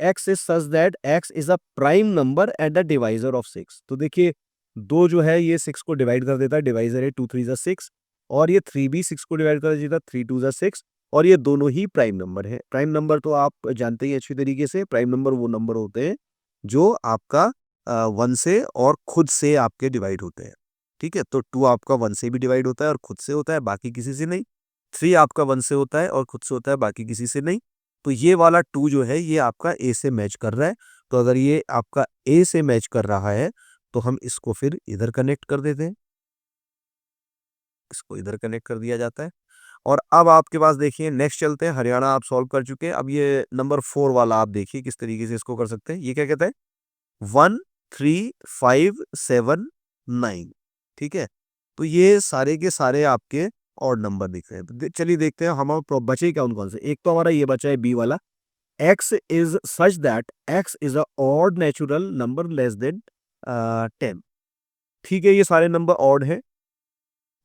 x is such that x is a prime number at the divisor of 6। तो देखिए, 2 जो है ये 6 को डिवाइड कर देता है, डिवाइजर है 2 3 जा 6। और ये 3 भी 6 को डिवाइड कर देता है, 3 2 जा 6। और ये दोनों ही प्राइम नंबर है। प्राइम नंबर तो आप जानते ही अच्छी तरीके से, प्राइम नंबर वो नंबर होते हैं जो आपका 1 से और खुद से आपके डिवाइड होते हैं। ठीक है। तो 2 आपका 1 से भी डिवाइड होता है और खुद से होता है, बाकी किसी से नहीं। 3 आपका 1 से होता है और खुद से होता है, बाकी किसी से नहीं। तो ये वाला 2 जो है ये आपका ए से मैच कर रहा है। तो अगर ये आपका ए से मैच कर रहा है, तो हम इसको फिर इधर कनेक्ट कर देते हैं। इसको इधर कनेक्ट कर दिया जाता है। और अब आपके पास देखिए, नेक्स्ट चलते हैं, हरियाणा आप सॉल्व कर चुके हैं। अब ये नंबर 4 वाला आप देखिए किस तरीके से इसको कर सकते हैं। ये क्या कहता है, 1 3 5 7 9। ठीक है। तो ये सारे के सारे आपके ऑड नंबर दिख रहे हैं। तो चलिए देखते हैं हम बचे कौन कौन से। एक तो हमारा ये बचा है बी वाला, x is such that x is a odd natural number less than 10। ठीक है। ये सारे नंबर ऑड हैं।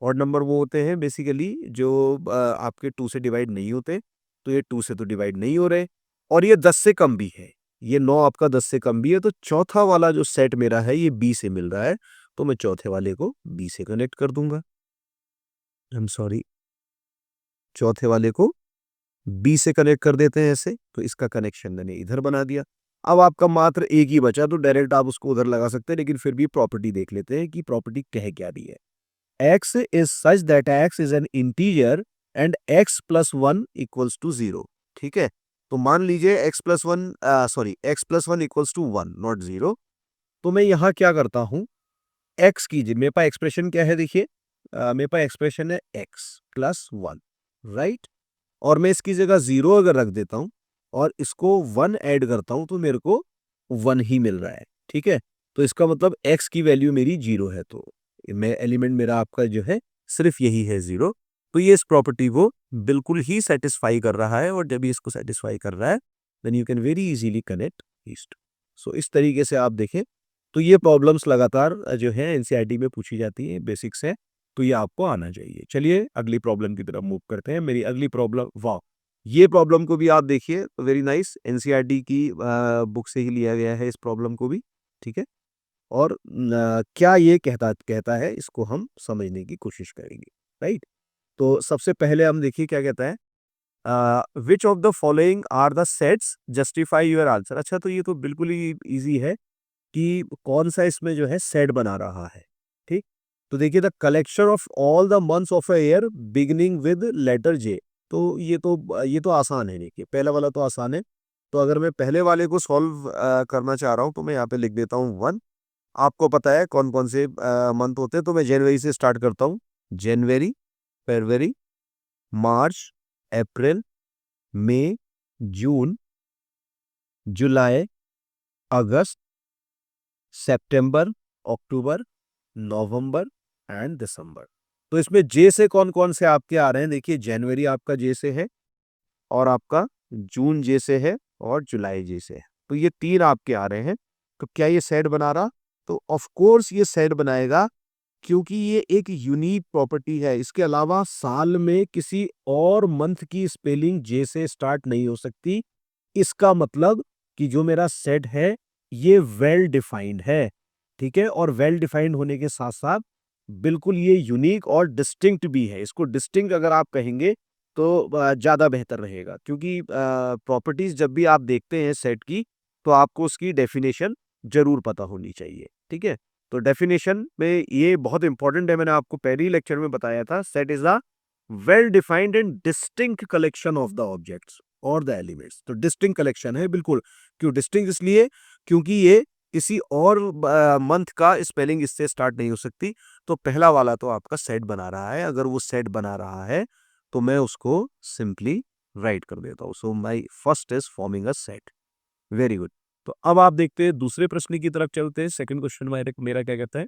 ऑड नंबर वो होते हैं बेसिकली जो आपके 2 से डिवाइड नहीं होते। तो ये 2 से तो डिवाइड नहीं हो रहे, और ये 10 से कम भी है। ये 9 आपका 10 से कम भी है। तो चौथा वाला जो सेट मेरा है ये बी से मिल रहा है, तो मैं चौथे वाले को बी से कनेक्ट कर दूंगा। आई एम सॉरी, चौथे वाले को बी से कनेक्ट कर देते हैं ऐसे। तो इसका कनेक्शन मैंने इधर बना दिया। अब आपका मात्र एक ही बचा, तो डायरेक्ट आप उसको उधर लगा सकते हैं, लेकिन फिर भी प्रॉपर्टी देख लेते हैं कि प्रॉपर्टी कह क्या रही है। x is such that x is an integer and x plus 1 equals to 0। ठीक है। तो मान लीजिए x plus 1 equals to 1 not 0। तो मैं यहाँ क्या करता हूँ, x कीजिए, मेरे पास एक्सप्रेशन क्या है देखिए, मेरे पास एक्सप्रेशन है x plus 1, राइट। और मैं इसकी जगह 0 अगर रख देता हूँ और इसको 1 ऐड करता हूँ, तो मेरे को 1 ही मिल रहा है। ठीक है। तो इसका मतलब x की वैल्यू मेरी 0 है, तो मैं एलिमेंट मेरा आपका जो है सिर्फ यही है 0। तो ये इस प्रॉपर्टी को बिल्कुल ही सेटिस्फाई कर रहा है, और जब ये इसको सेटिस्फाई कर रहा है, then you can very easily connect these two। सो इस तरीके से आप देखें, तो ये प्रॉब्लम्स लगातार जो है एनसीईआरटी में पूछी जाती है, बेसिक्स है। तो ये आपको आना चाहिए। चलिए अगली प्रॉब्लम की तरफ मूव करते हैं। मेरी अगली प्रॉब्लम, वाह, ये प्रॉब्लम को भी आप देखिए, वेरी नाइस, एनसीईआरटी की बुक से ही लिया गया है इस प्रॉब्लम को भी। ठीक है। और क्या ये कहता कहता है, इसको हम समझने की कोशिश करेंगे, राइट। तो सबसे पहले हम देखिए क्या कहता है, which of the following are the sets, justify your answer. अच्छा, तो ये तो बिल्कुल ही इजी है कि कौन सा इसमें जो है सेट बना रहा है। ठीक, तो देखिए, the collection of all the months of a year beginning with letter J. तो ये तो आसान है। देखिए, पहला वाला तो आसान है। तो अगर मैं पहले वाले को सॉल्व करना चाह रहा हूँ तो मैं यहाँ पे लिख देता हूँ 1। आपको पता है कौन कौन से मंथ होते हैं, तो मैं जनवरी से स्टार्ट करता हूँ। जनवरी, फरवरी, मार्च, अप्रैल, मई, जून, जुलाई, अगस्त, सितंबर, अक्टूबर, नवंबर एंड दिसंबर। तो इसमें जे से कौन कौन से आपके आ रहे हैं? देखिए, जनवरी आपका जे से है, और आपका जून जे से है, और जुलाई जे से है। तो ये 3 आपके आ रहे हैं। तो क्या ये सेट बना रहा? तो ऑफ कोर्स ये सेट बनाएगा, क्योंकि ये एक यूनिक प्रॉपर्टी है। इसके अलावा साल में किसी और मंथ की स्पेलिंग जे से स्टार्ट नहीं हो सकती। इसका मतलब कि जो मेरा सेट है ये वेल डिफाइंड है। ठीक है, और वेल डिफाइंड होने के साथ साथ बिल्कुल ये यूनिक और डिस्टिंक्ट भी है। इसको डिस्टिंक्ट अगर आप कहेंगे तो ज्यादा बेहतर रहेगा, क्योंकि प्रॉपर्टीज जब भी आप देखते हैं सेट की, तो आपको उसकी डेफिनेशन जरूर पता होनी चाहिए। ठीक है, तो डेफिनेशन में ये बहुत इंपॉर्टेंट है। मैंने आपको पहले ही लेक्चर में बताया था, set is a well defined and distinct collection of the objects और द एलिमेंट्स। तो डिस्टिंक्ट कलेक्शन है बिल्कुल। क्यों डिस्टिंक्ट? इसलिए क्योंकि ये किसी और मंथ का स्पेलिंग इससे स्टार्ट नहीं हो सकती। तो पहला वाला तो आपका सेट बना रहा है। अगर वो सेट बना रहा है तो मैं उसको सिंपली राइट कर देता हूँ। So my first is forming a set. Very good. तो अब आप देखते हैं दूसरे प्रश्न की तरफ चलते हैं। सेकंड क्वेश्चन मेरा क्या कहता है?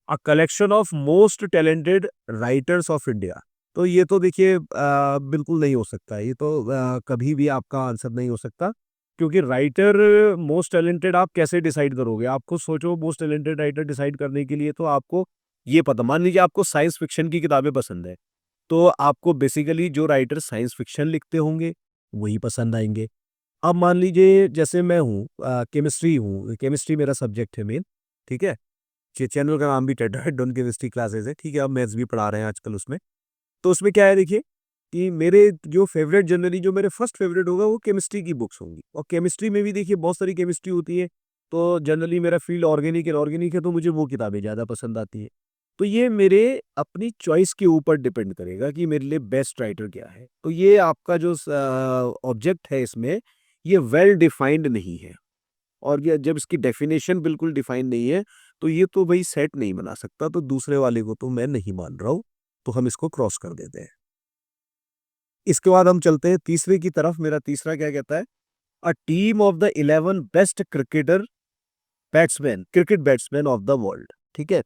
A collection of most talented writers of India. तो ये तो देखिए बिल्कुल नहीं हो सकता। ये तो कभी भी आपका आंसर नहीं हो सकता, क्योंकि राइटर मोस्ट टैलेंटेड आप कैसे डिसाइड करोगे? आपको सोचो, मोस्ट टैलेंटेड राइटर डिसाइड करने के लिए तो आपको ये पता, मान लीजिए आपको साइंस फिक्शन की किताबें पसंद है, तो आपको बेसिकली जो राइटर साइंस फिक्शन लिखते होंगे वही पसंद आएंगे। अब मान लीजिए जैसे मैं हूँ, केमिस्ट्री हूँ, केमिस्ट्री मेरा सब्जेक्ट है मेन। ठीक है, चैनल का नाम भी टेट्राहेड्रॉन केमिस्ट्री क्लासेस है। ठीक है, अब मैथ्स भी पढ़ा रहे हैं आजकल उसमें। तो उसमें क्या है, देखिए कि मेरे जो फेवरेट, जनरली जो मेरे फर्स्ट फेवरेट होगा वो केमिस्ट्री की बुक्स होंगी। और केमिस्ट्री में भी देखिए बहुत सारी केमिस्ट्री होती है। तो जनरली मेरा फील्ड ऑर्गेनिक है, ऑर्गेनिक है, तो मुझे वो किताबें ज़्यादा पसंद आती हैं। तो ये मेरे अपनी चॉइस के ऊपर डिपेंड करेगा कि मेरे लिए बेस्ट राइटर क्या है। तो ये आपका जो ऑब्जेक्ट है इसमें, ये वेल डिफाइंड नहीं है। और ये जब इसकी डेफिनेशन बिल्कुल डिफाइन नहीं है, तो ये तो भाई सेट नहीं बना सकता। तो दूसरे वाले को तो मैं नहीं मान रहा हूं। तो हम इसको क्रॉस कर देते हैं। इसके बाद हम चलते हैं तीसरे की तरफ। मेरा तीसरा क्या कहता है? A team of the 11 best cricket batsman of the world. ठीक है,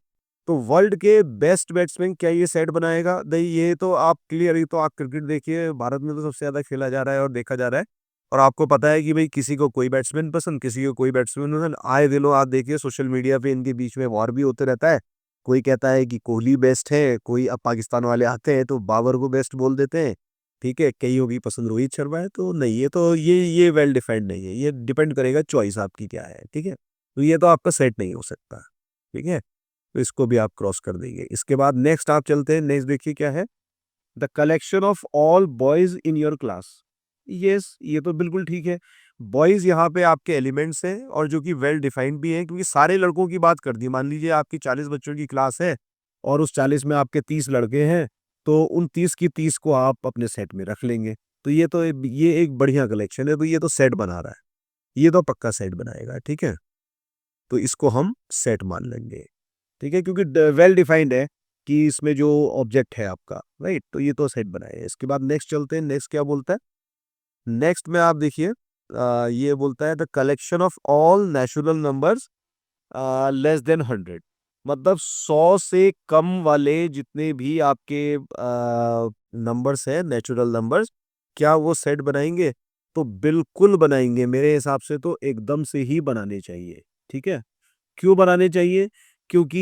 तो वर्ल्ड के बेस्ट बैट्समैन क्या ये सेट बनाएगा? नहीं, ये तो आप क्लियर ही, तो आप क्रिकेट देखिए, भारत में तो सबसे ज्यादा खेला जा रहा है और देखा जा रहा है। और आपको पता है कि भाई किसी को कोई बैट्समैन पसंद, किसी को कोई बैट्समैन पसंद। आए दिनों आप देखिए सोशल मीडिया पे इनके बीच में वॉर भी होते रहता है। कोई कहता है कि कोहली बेस्ट है, कोई अब पाकिस्तान वाले आते हैं तो बाबर को बेस्ट बोल देते हैं। ठीक है, कईयों की पसंद रोहित शर्मा है। तो नहीं, ये तो ये वेल डिफाइंड नहीं है। ये डिपेंड करेगा चॉइस आपकी क्या है। ठीक है, तो ये तो आपका सेट नहीं हो सकता। ठीक है, तो इसको भी आप क्रॉस कर देंगे। इसके बाद नेक्स्ट आप चलते हैं। नेक्स्ट देखिए क्या है? The collection of all boys in your class. Yes, ये तो बिल्कुल ठीक है। बॉयज यहाँ पे आपके एलिमेंट्स हैं, और जो कि वेल डिफाइंड भी हैं, क्योंकि सारे लड़कों की बात कर दी। मान लीजिए आपकी 40 बच्चों की क्लास है, और उस 40 में आपके 30 लड़के हैं, तो उन 30 की 30 को आप अपने सेट में रख लेंगे। तो ये एक बढ़िया कलेक्शन है। तो ये तो सेट बना रहा है। ये तो पक्का सेट बनाएगा। ठीक है, तो इसको हम सेट मान लेंगे। ठीक है, क्योंकि वेल डिफाइंड है कि इसमें जो ऑब्जेक्ट है आपका, राइट, तो ये तो सेट बनाए। इसके बाद नेक्स्ट चलते हैं। नेक्स्ट क्या बोलता है? नेक्स्ट में आप देखिए, ये बोलता है the collection of all natural numbers less than 100। मतलब 100 से कम वाले जितने भी आपके नंबर्स हैं, नेचुरल नंबर्स, क्या वो सेट बनाएंगे? तो बिल्कुल बनाएंगे। मेरे हिसाब से तो एकदम से ही बनाने चाहिए। ठीक है, क्यों बनाने चाहिए? क्योंकि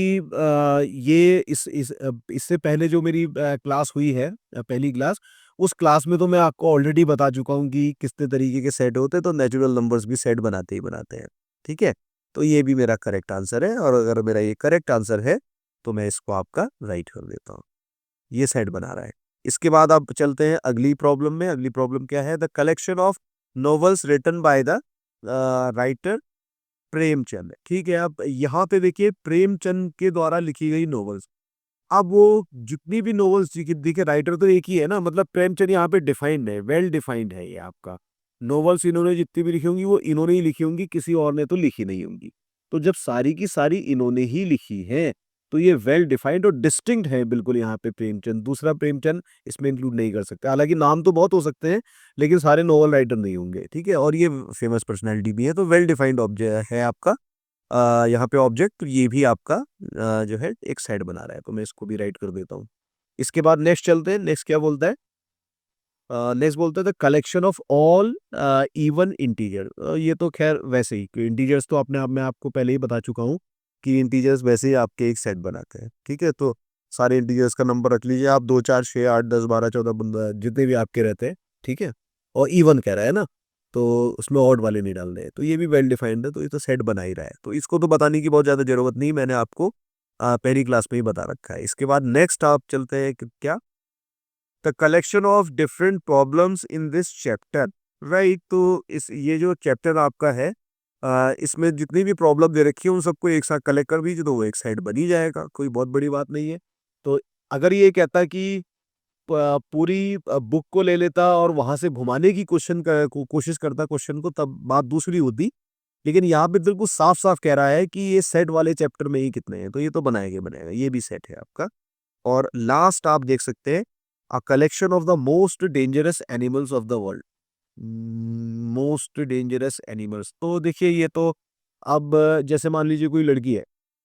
ये इससे पहले जो मेरी क्लास हुई है, पहली क्लास, उस क्लास में तो मैं आपको ऑलरेडी बता चुका हूँ कि कितने तरीके के सेट होते हैं। तो नेचुरल नंबर्स भी सेट बनाते ही बनाते हैं। ठीक है, तो ये भी मेरा करेक्ट आंसर है। और अगर मेरा ये करेक्ट आंसर है तो मैं इसको आपका राइट कर देता हूँ। ये सेट बना रहा है। इसके बाद आप चलते हैं अगली प्रॉब्लम में। अगली प्रॉब्लम क्या है? The collection of novels written by the writer Premchand. ठीक है, अब यहाँ पे देखिए प्रेमचंद के द्वारा लिखी गई नॉवेल्स। अब वो जितनी भी नॉवेल्स देखिए राइटर तो एक ही है ना, मतलब प्रेमचंद यहाँ पे डिफाइंड है, वेल डिफाइंड है ये आपका। नॉवेल्स इन्होंने जितनी भी लिखी होंगी वो इन्होंने ही लिखी होंगी, किसी और ने तो लिखी नहीं होंगी। तो जब सारी की सारी इन्होंने ही लिखी है तो ये वेल डिफाइंड और डिस्टिंक्ट है बिल्कुल। यहाँ पे प्रेमचंद, दूसरा प्रेमचंद इसमें इंक्लूड नहीं कर सकते। हालांकि नाम तो बहुत हो सकते हैं लेकिन सारे नॉवल राइटर नहीं होंगे। ठीक है, और ये फेमस पर्सनैलिटी भी है, तो वेल डिफाइंड ऑब्जेक्ट है आपका यहाँ पे ऑब्जेक्ट। तो ये भी आपका जो है एक साइड बना रहा है, तो मैं इसको भी राइट कर देता हूँ। इसके बाद नेक्स्ट चलते हैं। नेक्स्ट क्या बोलता है? नेक्स्ट बोलता है the collection of all even integer. ये तो खैर वैसे ही, इंटीजर्स तो अपने आप में आपको पहले ही बता चुका हूँ कि इंटीजर्स वैसे ही आपके एक सेट बनाते हैं। ठीक है, तो सारे इंटीजर्स का नंबर रख लीजिए आप, 2 4 6 8 10 12 14 15 जितने भी आपके रहते हैं। ठीक है, और इवन कह रहा है ना, तो उसमें ऑड वाले नहीं डालने हैं। तो ये भी वेल डिफाइंड है, तो ये तो सेट बना ही रहा है, तो इसको तो बताने की बहुत ज्यादा जरूरत नहीं, मैंने आपको पहली क्लास में ही बता रखा है। इसके बाद नेक्स्ट आप चलते हैं कि क्या? The collection of different problems in this chapter. Right, तो इस ये जो चैप्टर आपका है इसमें जितनी भी प्रॉब्लम दे रखी है उन सबको एक साथ कलेक्ट कर दीजिए, तो वो एक साइड बन ही जाएगा, कोई बहुत बड़ी बात नहीं है। तो अगर ये कहता कि पूरी बुक को ले लेता और वहां से घुमाने की कोशिश करता क्वेश्चन को, तब बात दूसरी होती। लेकिन यहाँ पे बिल्कुल साफ साफ कह रहा है कि ये सेट वाले चैप्टर में ही कितने हैं, तो ये तो बनाएगा बनाएगा, ये भी सेट है आपका। और लास्ट आप देख सकते हैं a collection of the most dangerous animals of the world. Most dangerous animals, तो देखिए ये तो अब जैसे मान लीजिए कोई लड़की है,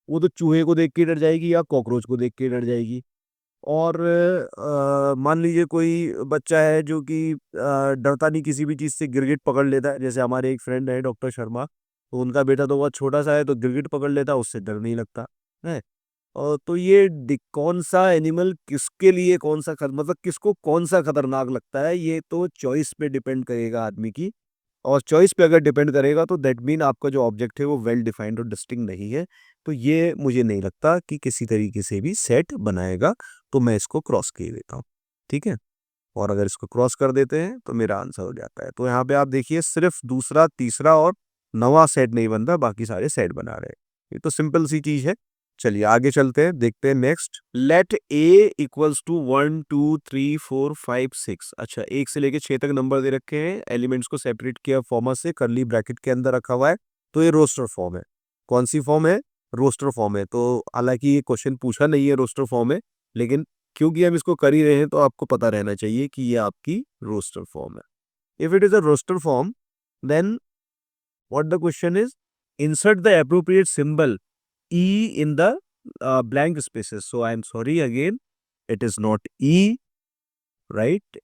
वो तो चूहे को देख के डर जाएगी या कॉकरोच को देख के डर जाएगी। और मान लीजिए कोई बच्चा है जो कि डरता नहीं किसी भी चीज़ से, गिरगिट पकड़ लेता है। जैसे हमारे एक फ्रेंड है डॉक्टर शर्मा, तो उनका बेटा तो बहुत छोटा सा है, तो गिरगिट पकड़ लेता है, उससे डर नहीं लगता है। और तो ये कौन सा एनिमल किसके लिए कौन सा मतलब किसको कौन सा खतरनाक लगता है, ये तो चॉइस पे डिपेंड करेगा आदमी की। और चॉइस पे अगर डिपेंड करेगा तो दैट मीन आपका जो ऑब्जेक्ट है वो वेल डिफाइंड और डिस्टिंक्ट नहीं है। तो ये मुझे नहीं लगता कि किसी तरीके से भी सेट बनाएगा, तो मैं इसको क्रॉस किए देता हूँ। ठीक है, और अगर इसको क्रॉस कर देते हैं तो मेरा आंसर हो जाता है। तो यहाँ पे आप देखिए सिर्फ दूसरा, तीसरा और नवा सेट नहीं बनता, बाकी सारे सेट बना रहे हैं। ये तो सिंपल सी चीज है। चलिए आगे चलते हैं, देखते हैं next. Let A equals to 1 2 3 4 5 6। अच्छा, 1 से लेके 6 तक नंबर दे रखे हैं, एलिमेंट्स को सेपरेट किया फॉर्मा से, करली ब्रैकेट के अंदर रखा हुआ है। तो ये रोस्टर फॉर्म है। कौन सी फॉर्म है? रोस्टर फॉर्म है। तो हालांकि ये क्वेश्चन पूछा नहीं है रोस्टर फॉर्म है, लेकिन क्योंकि हम इसको कर ही रहे हैं तो आपको पता रहना चाहिए कि ये आपकी रोस्टर फॉर्म है। If it is a roster form, then what the question is, insert the appropriate symbol E in the blank spaces. So I am sorry again, it is not E, right?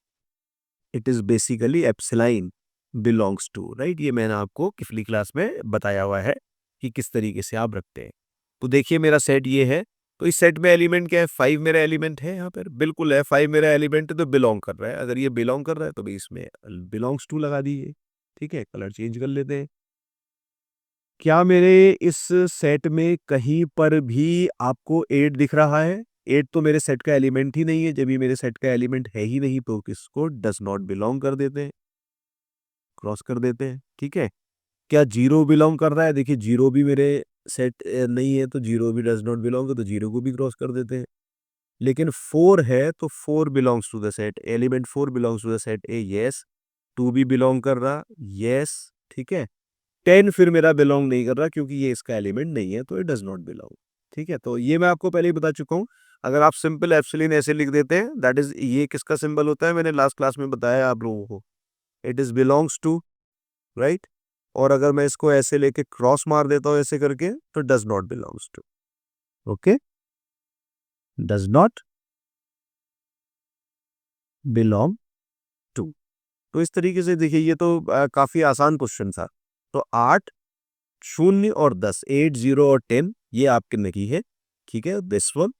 It is basically epsilon belongs to, right? ये मैंने आपको पिछली class में बताया हुआ है कि किस तरीके से आप रखते हैं। तो देखिए मेरा सेट ये है, तो इस सेट में एलिमेंट क्या है? 5 मेरा एलिमेंट है यहाँ पर, बिल्कुल है 5 मेरा एलिमेंट है, तो बिलोंग कर रहा है। अगर ये बिलोंग कर रहा है तो भी इसमें बिलोंग्स टू लगा दीजिए। ठीक है, कलर चेंज कर लेते हैं। क्या मेरे इस सेट में कहीं पर भी आपको 8 दिख रहा है? 8 तो मेरे सेट का एलिमेंट ही नहीं है। जब ये मेरे सेट का एलिमेंट है ही नहीं तो किसको डज नॉट बिलोंग कर देते हैं, क्रॉस कर देते हैं। ठीक है, क्या 0 बिलोंग कर रहा है? देखिए 0 भी मेरे सेट नहीं है, तो 0 भी डज नॉट बिलोंग है, तो 0 को भी क्रॉस कर देते हैं। लेकिन 4 है तो 4 belongs to the set, element 4 belongs to the set A, yes. 2 भी बिलोंग कर रहा, यस। ठीक है, 10 फिर मेरा बिलोंग नहीं कर रहा क्योंकि ये इसका एलिमेंट नहीं है, तो इट डज नॉट बिलोंग। ठीक है, तो ये मैं आपको पहले ही बता चुका हूँ। अगर आप सिंपल एप्सिलॉन ऐसे लिख देते हैं, दैट इज, ये किसका सिंबल होता है? मैंने लास्ट क्लास में बताया आप लोगों को, it is belongs to, right. और अगर मैं इसको ऐसे लेके क्रॉस मार देता हूँ ऐसे करके, तो does not belongs to. Okay, does not belong to. तो इस तरीके से देखिए, ये तो काफी आसान क्वेश्चन था। तो 8 0 और 10, 8 0 और 10 ये आपके नहीं है। ठीक है, this one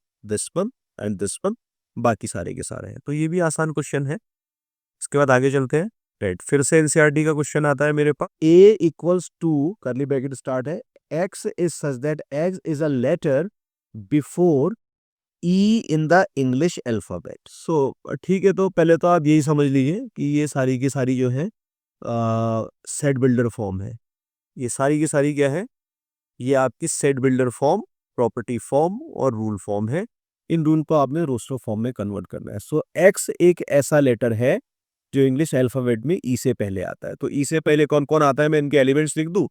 and this one, बाकी सारे के सारे हैं। तो ये भी आसान क्वेश्चन है। इसके बाद आगे चलते हैं। राइट, फिर से एनसीईआरटी का क्वेश्चन आता है मेरे पास। A equals to, curly bracket start है, x is such that x is a letter before E in the English alphabet. So ठीक है, तो पहले तो आप यही समझ लीजिए कि ये सारी की सारी जो है सेट बिल्डर फॉर्म है। ये सारी की सारी क्या है, ये आपकी set builder form, property form और रूल फॉर्म है। इन रूल को आपने रोस्टर फॉर्म में कन्वर्ट करना है। सो एक्स एक ऐसा लेटर है जो इंग्लिश अल्फाबेट में ई से पहले आता है। तो ई से पहले कौन कौन आता है, मैं इनके एलिमेंट्स लिख दूं।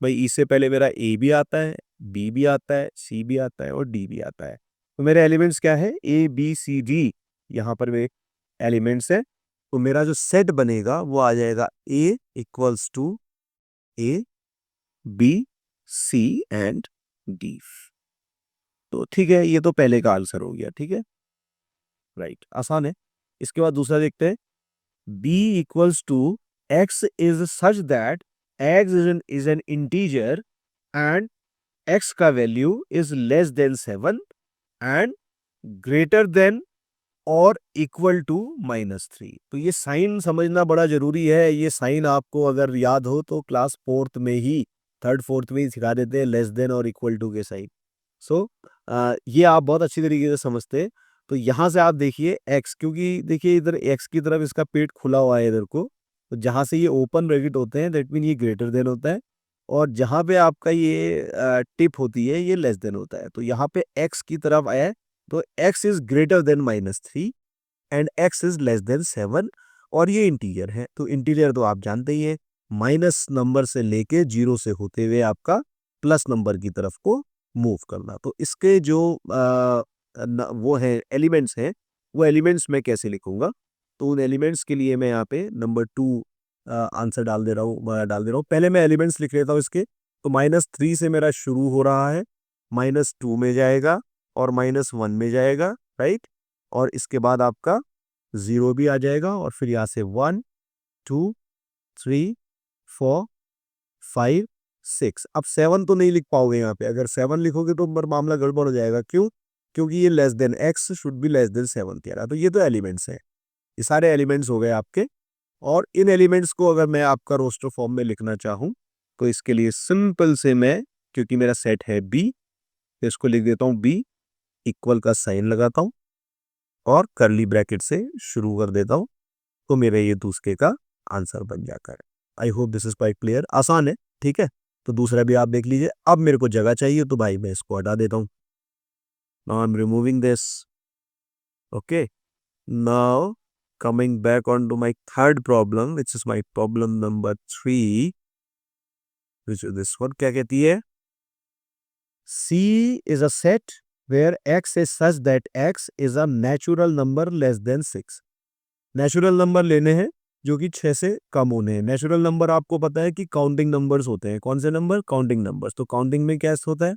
भाई ई से पहले मेरा ए भी आता है, बी भी आता है, सी भी आता है और डी भी आता है। तो मेरे एलिमेंट्स क्या है, ए बी सी डी, यहाँ पर मेरे एलिमेंट्स है। तो मेरा जो सेट बनेगा वो आ जाएगा A equals to A B C and D. तो ठीक है, ये तो पहले का आंसर हो गया। ठीक है, राइट, आसान है। इसके बाद दूसरा देखते हैं। b equals to x is such that x is an integer and x का value is less than 7 and greater than और इक्वल टू -3। तो ये साइन समझना बड़ा जरूरी है। ये साइन आपको अगर याद हो तो क्लास 4th में ही, 3rd 4th में ही सिखा देते हैं, लेस देन और इक्वल टू के साइन। सो ये आप बहुत अच्छी तरीके से समझते हैं। तो यहाँ से आप देखिए x, क्योंकि देखिए इधर x की तरफ इसका पेट खुला हुआ है इधर को, तो जहाँ से ये ओपन ब्रैकेट होते हैं दैट मीन ये ग्रेटर देन होता है, और जहाँ पे आपका ये टिप होती है ये लेस देन होता है। तो यहाँ पे x की तरफ आया है, तो x is greater then -3 and x is less than 7, और ये इंटीजर है। तो इंटीजर तो आप जानते ही हैं, माइनस नंबर से लेके 0 से होते हुए आपका प्लस नंबर की तरफ को मूव करना। तो इसके जो वो है एलिमेंट्स हैं, वो एलिमेंट्स मैं कैसे लिखूंगा, तो उन एलिमेंट्स के लिए मैं यहाँ पे नंबर 2 आंसर डाल दे रहा हूँ। पहले मैं एलिमेंट्स लिख लेता हूँ इसके। तो -3 से मेरा शुरू हो रहा है, -2 में जाएगा और -1 में जाएगा, राइट। और इसके बाद आपका 0 भी आ जाएगा, और फिर यहाँ से 1 2 3 4 5 6। अब 7 तो नहीं लिख पाओगे यहाँ पे। अगर 7 लिखोगे तो मामला गड़बड़ हो जाएगा। क्यों? क्योंकि ये less than, x should be less than 7 यार। तो ये तो एलिमेंट्स है, ये सारे एलिमेंट्स हो गए आपके। और इन एलिमेंट्स को अगर मैं आपका रोस्टर फॉर्म में लिखना चाहूँ, तो इसके लिए सिंपल से मैं, क्योंकि मेरा सेट है b, तो इसको लिख देता हूँ b इक्वल का साइन लगाता हूँ और कर्ली ब्रैकेट से शुरू कर देता हूँ। तो मेरे ये दूसरे का आंसर बन जाता है। आई hope this is quite clear. आसान है, ठीक है। तो दूसरा भी आप देख लीजिए। अब मेरे को जगह चाहिए, तो भाई मैं इसको हटा देता हूँ। Now I am removing this. Okay, now coming back on to my third problem, which is my problem number 3, which is this one. क्या कहती है? C is a set where x is such that x is a natural number less than 6. Natural number लेने हैं जो कि 6 से कम होने हैं। नेचुरल नंबर आपको पता है कि काउंटिंग नंबर्स होते हैं। कौन से नंबर? Counting numbers. तो काउंटिंग में क्या होता है?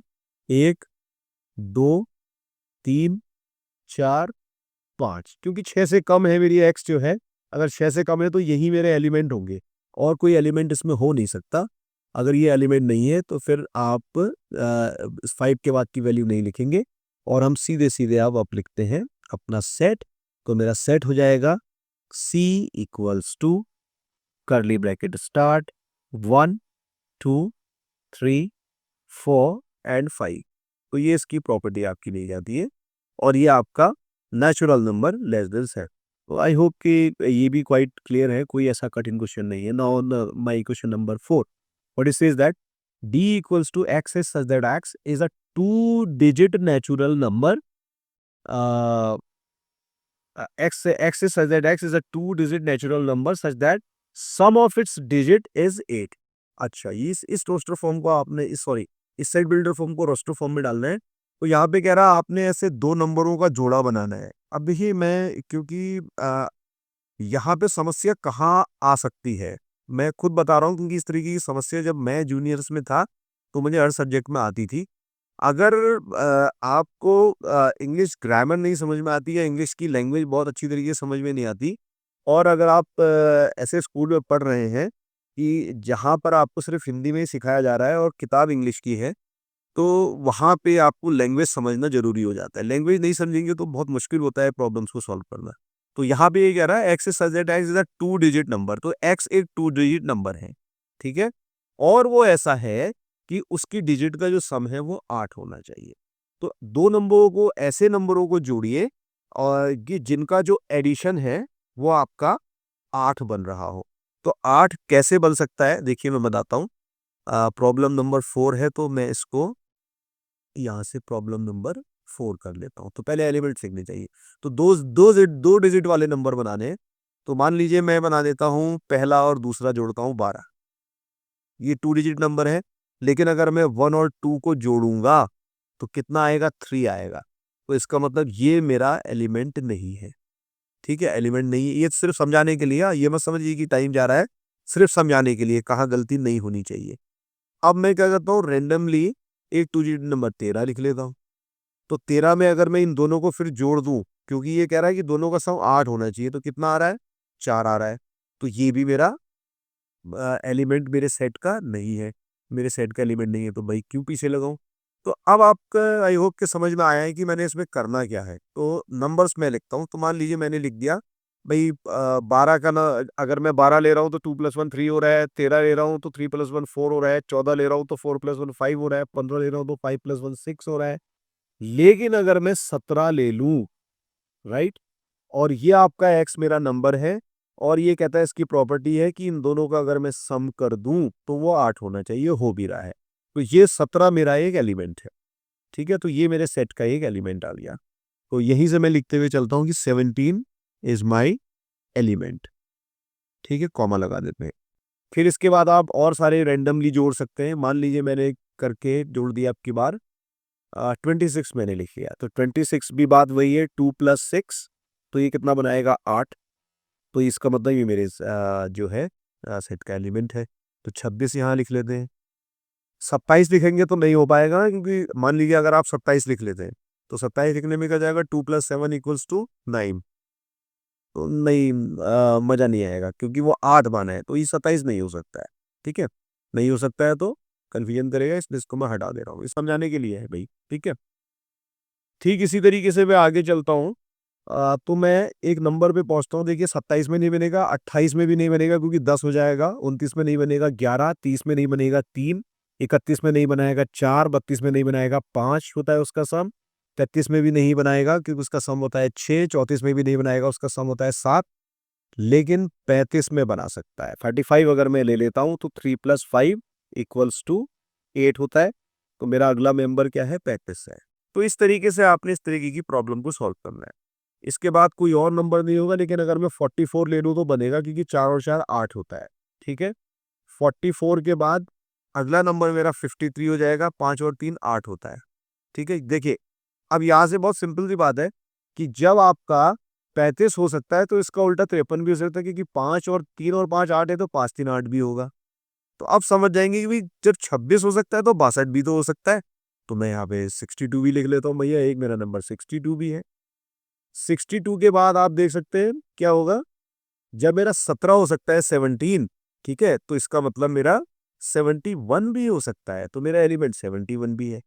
1 2 3 4 5। क्योंकि 6 से कम है मेरी x जो है, अगर 6 से कम है तो यही मेरे एलिमेंट होंगे, और कोई एलिमेंट इसमें हो नहीं सकता। अगर ये एलिमेंट नहीं है तो फिर आप 5 के बाद की वैल्यू नहीं लिखेंगे, और हम सीधे सीधे आप लिखते हैं अपना सेट। तो मेरा सेट हो जाएगा C equals to curly bracket start 1 2 3 4 and 5। तो ये इसकी प्रॉपर्टी आपकी ली जाती है, और ये आपका नेचुरल नंबर लेस देन 7। तो आई होप कि ये भी क्वाइट क्लियर है, कोई ऐसा कठिन क्वेश्चन नहीं है। Now my question number 4, what it says that d equals to x is such that x is a 2-digit natural number. X is such that x is a 2-digit natural number such that sum of its digit is 8. अच्छा, इस roster form को आपने इस set builder form को roster form में डालना है। तो यहाँ पे कह रहा है आपने ऐसे 2 नंबरों का जोड़ा बनाना है। अब देखिए, मैं क्योंकि यहाँ पे समस्या कहाँ आ सकती है, मैं खुद बता रहा हूँ, क्योंकि इस तरीके की समस्या जब मैं जूनियर्स में था तो मुझे हर सब्जेक्ट में आती थी। अगर आपको इंग्लिश ग्रामर नहीं समझ में आती, या इंग्लिश की लैंग्वेज बहुत अच्छी तरीके से समझ में नहीं आती, और अगर आप ऐसे स्कूल में पढ़ रहे हैं कि जहाँ पर आपको सिर्फ हिंदी में ही सिखाया जा रहा है और किताब इंग्लिश की है, तो वहाँ पे आपको लैंग्वेज समझना जरूरी हो जाता है। लैंग्वेज नहीं समझेंगे तो बहुत मुश्किल होता है प्रॉब्लम्स को सॉल्व करना। तो यहाँ पे ये कह रहा है x is a 2-digit number. तो एक्स एक 2-digit नंबर है, ठीक है, और वो ऐसा है कि उसकी डिजिट का जो सम है वो 8 होना चाहिए। तो दो नंबरों को, ऐसे नंबरों को जोड़िए और कि जिनका जो एडिशन है वो आपका 8 बन रहा हो। तो 8 कैसे बन सकता है, देखिए मैं बताता हूँ। प्रॉब्लम नंबर 4 है, तो मैं इसको यहाँ से प्रॉब्लम नंबर 4 कर लेता हूँ। तो पहले एलिमेंट लिखने चाहिए। तो दो डिजिट वाले नंबर बनाने हैं। तो मान लीजिए मैं बना देता हूँ, पहला और दूसरा जोड़ता हूँ 12। ये 2 डिजिट नंबर है, लेकिन अगर मैं 1 और 2 को जोड़ूंगा तो कितना आएगा, 3 आएगा। तो इसका मतलब ये मेरा एलिमेंट नहीं है। ठीक है, एलिमेंट नहीं है। ये सिर्फ समझाने के लिए, ये मत समझिए कि टाइम जा रहा है, सिर्फ समझाने के लिए, कहाँ गलती नहीं होनी चाहिए। अब मैं क्या करता हूँ, रेंडमली एक 2 डिजिट नंबर 13 लिख लेता हूँ। तो 13 में अगर मैं इन दोनों को फिर जोड़ दूं, क्योंकि ये कह रहा है कि दोनों का सम 8 होना चाहिए, तो कितना आ रहा है, 4 आ रहा है। तो ये भी मेरा एलिमेंट मेरे सेट का नहीं है, मेरे सेट का एलिमेंट नहीं है। तो भाई क्यों पीछे लगाऊं। तो अब आपका आई होप के समझ में आया है कि मैंने इसमें करना क्या है। तो नंबर्स मैं लिखता हूँ। तो मान लीजिए मैंने लिख दिया भाई 12 का ना, अगर मैं 12 ले रहा हूँ तो 2 + 1 3 हो रहा है, 13 ले रहा हूँ तो 3 + 1 4 हो रहा है, 14 ले रहा हूँ तो 4 + 1 5 हो रहा है, 15 ले रहा हूँ तो 5 + 1 6 हो रहा है। लेकिन अगर मैं 17 ले लूं, राइट, और ये आपका एक्स मेरा नंबर है, और ये कहता है, इसकी प्रॉपर्टी है कि इन दोनों का अगर मैं सम कर दूं तो वो 8 होना चाहिए, हो भी रहा है। तो ये 17 मेरा एक एलिमेंट है। ठीक है, तो ये मेरे सेट का एक एलिमेंट आ गया। तो यहीं से मैं लिखते हुए चलता हूं कि 17 इज माई एलिमेंट। ठीक है, कॉमा लगा देते हैं। फिर इसके बाद आप और सारे रैंडमली जोड़ सकते हैं। मान लीजिए मैंने करके जोड़ दिया, आपकी बार 26 मैंने लिख लिया। तो 26 भी बात वही है, 2 + 6, तो ये कितना बनाएगा, 8। तो इसका मतलब ये मेरे जो है सेट का एलिमेंट है। तो 26 यहाँ लिख लेते हैं। 27 लिखेंगे तो नहीं हो पाएगा, क्योंकि मान लीजिए अगर आप 27 लिख लेते हैं तो 27 लिखने में क्या जाएगा, 2 + 7 = 9। तो नहीं, मजा नहीं आएगा, क्योंकि वो 8 माना है, तो ये 27 नहीं हो सकता है। ठीक है, नहीं हो सकता है, तो कंफ्यूजन करेगा, इसलिए इसको मैं हटा दे रहा हूँ, ये समझाने के लिए है भाई। ठीक है, ठीक इसी तरीके से मैं आगे चलता हूँ। तो मैं एक नंबर पे पहुंचता हूँ। देखिए 27 में नहीं बनेगा, 28 में भी नहीं बनेगा, क्योंकि 10 हो जाएगा, 29 में नहीं बनेगा, 11, 30 में नहीं बनेगा, 3, 31 में नहीं बनाएगा, 4, 32 में नहीं बनाएगा, 5 होता है उसका सम, 33 में भी नहीं बनाएगा क्योंकि उसका सम होता है 6, 34 में भी नहीं बनाएगा, उसका सम होता है 7, लेकिन 35 में बना सकता है। 35 अगर मैं ले लेता हूँ तो 3 + 5 = 8 होता है। तो मेरा अगला मेंबर क्या है, 35 है। तो इस तरीके से आपने इस तरीके की प्रॉब्लम को सॉल्व करना है। इसके बाद कोई और नंबर नहीं होगा, लेकिन अगर मैं 44 ले लूँ तो बनेगा, क्योंकि 4 और 4 8 होता है। ठीक है, 44 के बाद अगला नंबर मेरा 53 हो जाएगा, 5 और 3 8 होता है। ठीक है, देखिए अब यहाँ से बहुत सिंपल सी बात है कि जब आपका 35 हो सकता है, तो इसका उल्टा 53 भी हो सकता है, क्योंकि 5 और 3 और 5 8 है, तो 5 3 8 भी होगा। तो आप समझ जाएंगे कि भाई जब 26 हो सकता है तो 62 भी तो हो सकता है। तो मैं यहाँ पे 62 भी लिख लेता हूँ, भैया एक मेरा नंबर 62 भी है। 62 के बाद आप देख सकते हैं क्या होगा, जब मेरा 17 हो सकता है, 17, ठीक है, तो इसका मतलब मेरा 71 भी हो सकता है, तो मेरा एलिमेंट 71 भी है।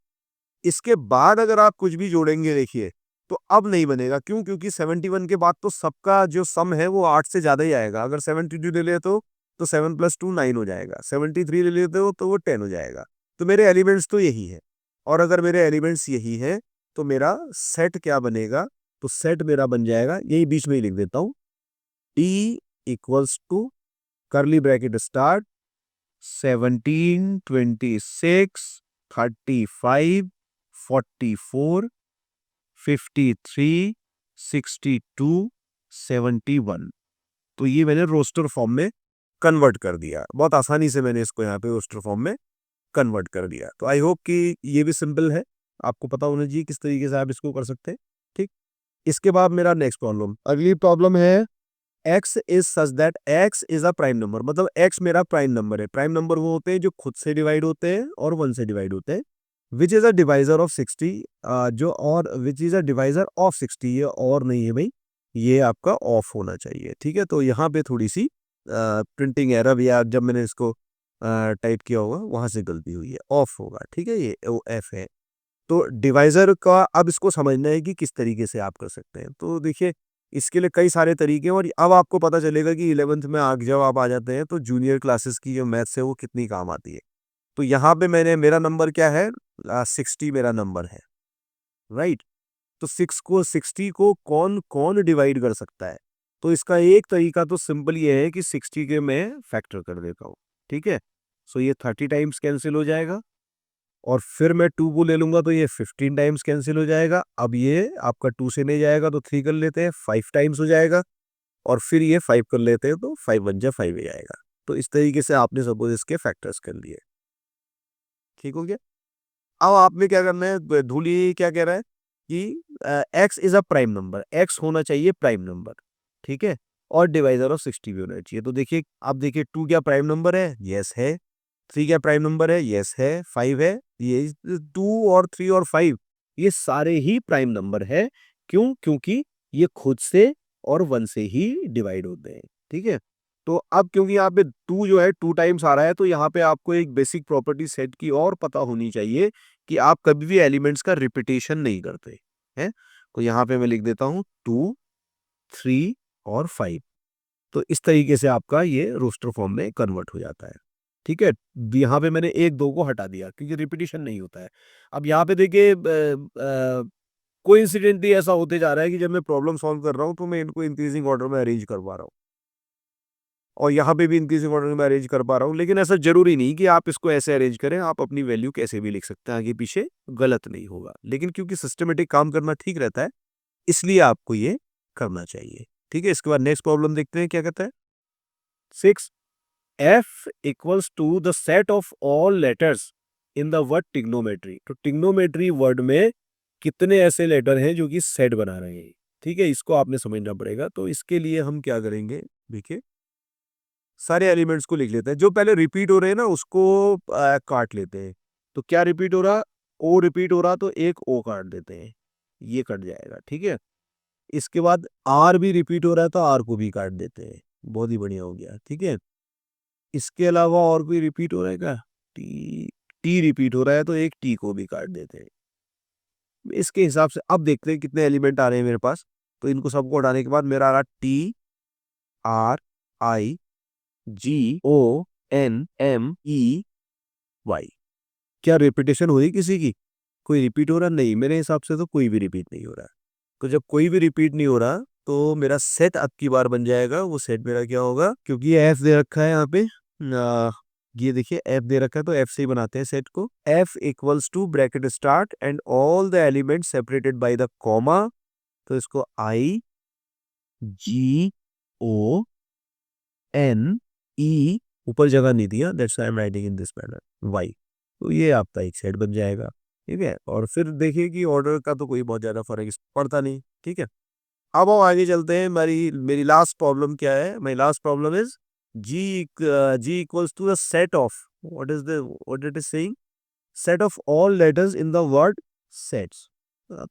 इसके बाद अगर आप कुछ भी जोड़ेंगे, देखिए, तो अब नहीं बनेगा। क्यों, क्योंकि 71 के बाद तो सबका जो सम है वो 8 से ज्यादा ही आएगा। अगर 72 ले ले तो 7 + 2 9 हो जाएगा, 73 ले लेते हो तो वो 10 हो जाएगा। तो मेरे एलिमेंट्स तो यही है। और अगर मेरे एलिमेंट्स यही है तो मेरा सेट क्या बनेगा, तो सेट मेरा बन जाएगा, यही बीच में ही लिख देता हूँ, डी = करली ब्रैकेट स्टार्ट 17 26 35 44 53 62 71। तो ये मैंने रोस्टर फॉर्म में कन्वर्ट कर दिया। बहुत आसानी से मैंने इसको यहाँ पे रोस्टर फॉर्म में कन्वर्ट कर दिया। तो आई होप कि ये भी सिंपल है, आपको पता होना चाहिए किस तरीके से आप इसको कर सकते हैं। ठीक, इसके बाद मेरा नेक्स्ट प्रॉब्लम, अगली प्रॉब्लम है, x is such that x is a prime number. मतलब x मेरा प्राइम नंबर है। प्राइम नंबर वो होते हैं जो खुद से डिवाइड होते हैं और 1 से डिवाइड होते हैं। Which is a divisor of 60, जो, और which is a divisor of 60, ये और नहीं है भाई, ये आपका ऑफ होना चाहिए। ठीक है, तो यहाँ पे थोड़ी सी प्रिंटिंग एरर, या जब मैंने इसको टाइप किया होगा वहां से गलती हुई है, ऑफ होगा। ठीक है, ये ओ एफ है। तो डिवाइजर का अब इसको समझना है कि किस तरीके से आप कर सकते हैं। तो देखिए, इसके लिए कई सारे तरीके हैं, और अब आपको पता चलेगा कि 11th में आग जब आप आ जाते हैं तो जूनियर क्लासेस की जो मैथ्स है वो कितनी काम आती है। तो यहाँ पे मेरा नंबर क्या है, 60 मेरा नंबर है। राइट। तो 60 को कौन कौन डिवाइड कर सकता है? तो इसका एक तरीका तो सिंपल ये है कि 60 के मैं फैक्टर कर देता हूँ, ठीक है। सो ये 30 टाइम्स कैंसिल हो जाएगा और फिर मैं 2 को ले लूंगा तो ये 15 टाइम्स कैंसिल हो जाएगा। अब ये आपका 2 से नहीं जाएगा तो 3 कर लेते हैं, 5 टाइम्स हो जाएगा और फिर ये 5 कर लेते हैं तो 5 1 जा 5 ही जाएगा। तो इस तरीके से आपने सपोज इसके फैक्टर्स कर लिए, ठीक हो गया। अब आपने क्या करना है, धूली क्या कह रहा है कि x is a prime number, x होना चाहिए प्राइम नंबर, ठीक है, और डिवाइजर ऑफ 60 भी होना चाहिए। तो देखिए, आप देखिए 2 क्या प्राइम नंबर है? यस है। 3 क्या प्राइम नंबर है? यस है। 5 है। ये 2 और 3 और 5 ये सारे ही प्राइम नंबर है। क्यों? क्योंकि ये खुद से और 1 से ही डिवाइड होते हैं, ठीक है। तो अब क्योंकि यहाँ पे 2 जो है 2 टाइम्स आ रहा है, तो यहाँ पे आपको एक बेसिक प्रॉपर्टी सेट की और पता होनी चाहिए कि आप कभी भी एलिमेंट्स का रिपीटेशन नहीं करते हैं। तो यहाँ पे मैं लिख देता हूँ 2, 3 और 5। तो इस तरीके से आपका ये रोस्टर फॉर्म में कन्वर्ट हो जाता है, ठीक है। यहाँ पे मैंने 1 2 को हटा दिया क्योंकि रिपीटेशन नहीं होता है। अब यहाँ पे देखिए कोइंसिडेंटली ऐसा होते जा रहा है कि जब मैं प्रॉब्लम सॉल्व कर रहा हूँ तो मैं इनको इंक्रीजिंग ऑर्डर में अरेंज कर पा रहा हूँ और यहाँ पे भी इंक्रीजिंग ऑर्डर में अरेंज कर पा रहा हूँ। लेकिन ऐसा जरूरी नहीं कि आप इसको ऐसे अरेंज करें, आप अपनी वैल्यू कैसे भी लिख सकते हैं, आगे पीछे गलत नहीं होगा। लेकिन क्योंकि सिस्टमेटिक काम करना ठीक रहता है, इसलिए आपको ये करना चाहिए, ठीक है। इसके बाद नेक्स्ट प्रॉब्लम देखते हैं क्या कहता है। 6 f equals to the set of all letters in the word trigonometry. तो टिग्नोमेट्री वर्ड में कितने ऐसे लेटर हैं जो कि सेट बना रहे हैं, ठीक है। इसको आपने समझना पड़ेगा। तो इसके लिए हम क्या करेंगे, देखिए सारे एलिमेंट्स को लिख लेते हैं। जो पहले रिपीट हो रहे हैं ना उसको काट लेते हैं। तो क्या रिपीट हो रहा? ओ रिपीट हो रहा तो एक ओ काट देते हैं, ये कट जाएगा, ठीक है। इसके बाद आर भी रिपीट हो रहा है तो आर को भी काट देते हैं, बहुत ही बढ़िया हो गया, ठीक है। इसके अलावा और कोई रिपीट हो रहा है क्या? टी, टी रिपीट हो रहा है तो एक टी को भी काट देते हैं। इसके हिसाब से अब देखते हैं कितने एलिमेंट आ रहे हैं मेरे पास। तो इनको सबको हटाने के बाद मेरा आ रहा T R I G O N O M E. Y repetition हो रही किसी की? कोई रिपीट हो रहा? नहीं, मेरे हिसाब से तो कोई भी रिपीट नहीं हो रहा। तो जब कोई भी रिपीट नहीं हो रहा तो मेरा सेट अब की बार बन जाएगा। वो सेट मेरा क्या होगा, क्योंकि ये एफ दे रखा है यहाँ पे, ये देखिए एफ दे रखा है तो एफ से ही बनाते हैं सेट को। F equals to bracket start and all the element separated by the comma. तो इसको आई जी ओ एन ई, ऊपर जगह नहीं दिया, that's I am writing in this manner, Y. तो ये आपका एक सेट बन जाएगा, ठीक है। और फिर देखिए कि ऑर्डर का तो कोई बहुत ज्यादा फर्क पड़ता नहीं, ठीक है। अब हम आगे चलते हैं। मेरी मेरी लास्ट प्रॉब्लम क्या है? My last problem is G equals to the set of, what it is saying, set of all letters in the word sets.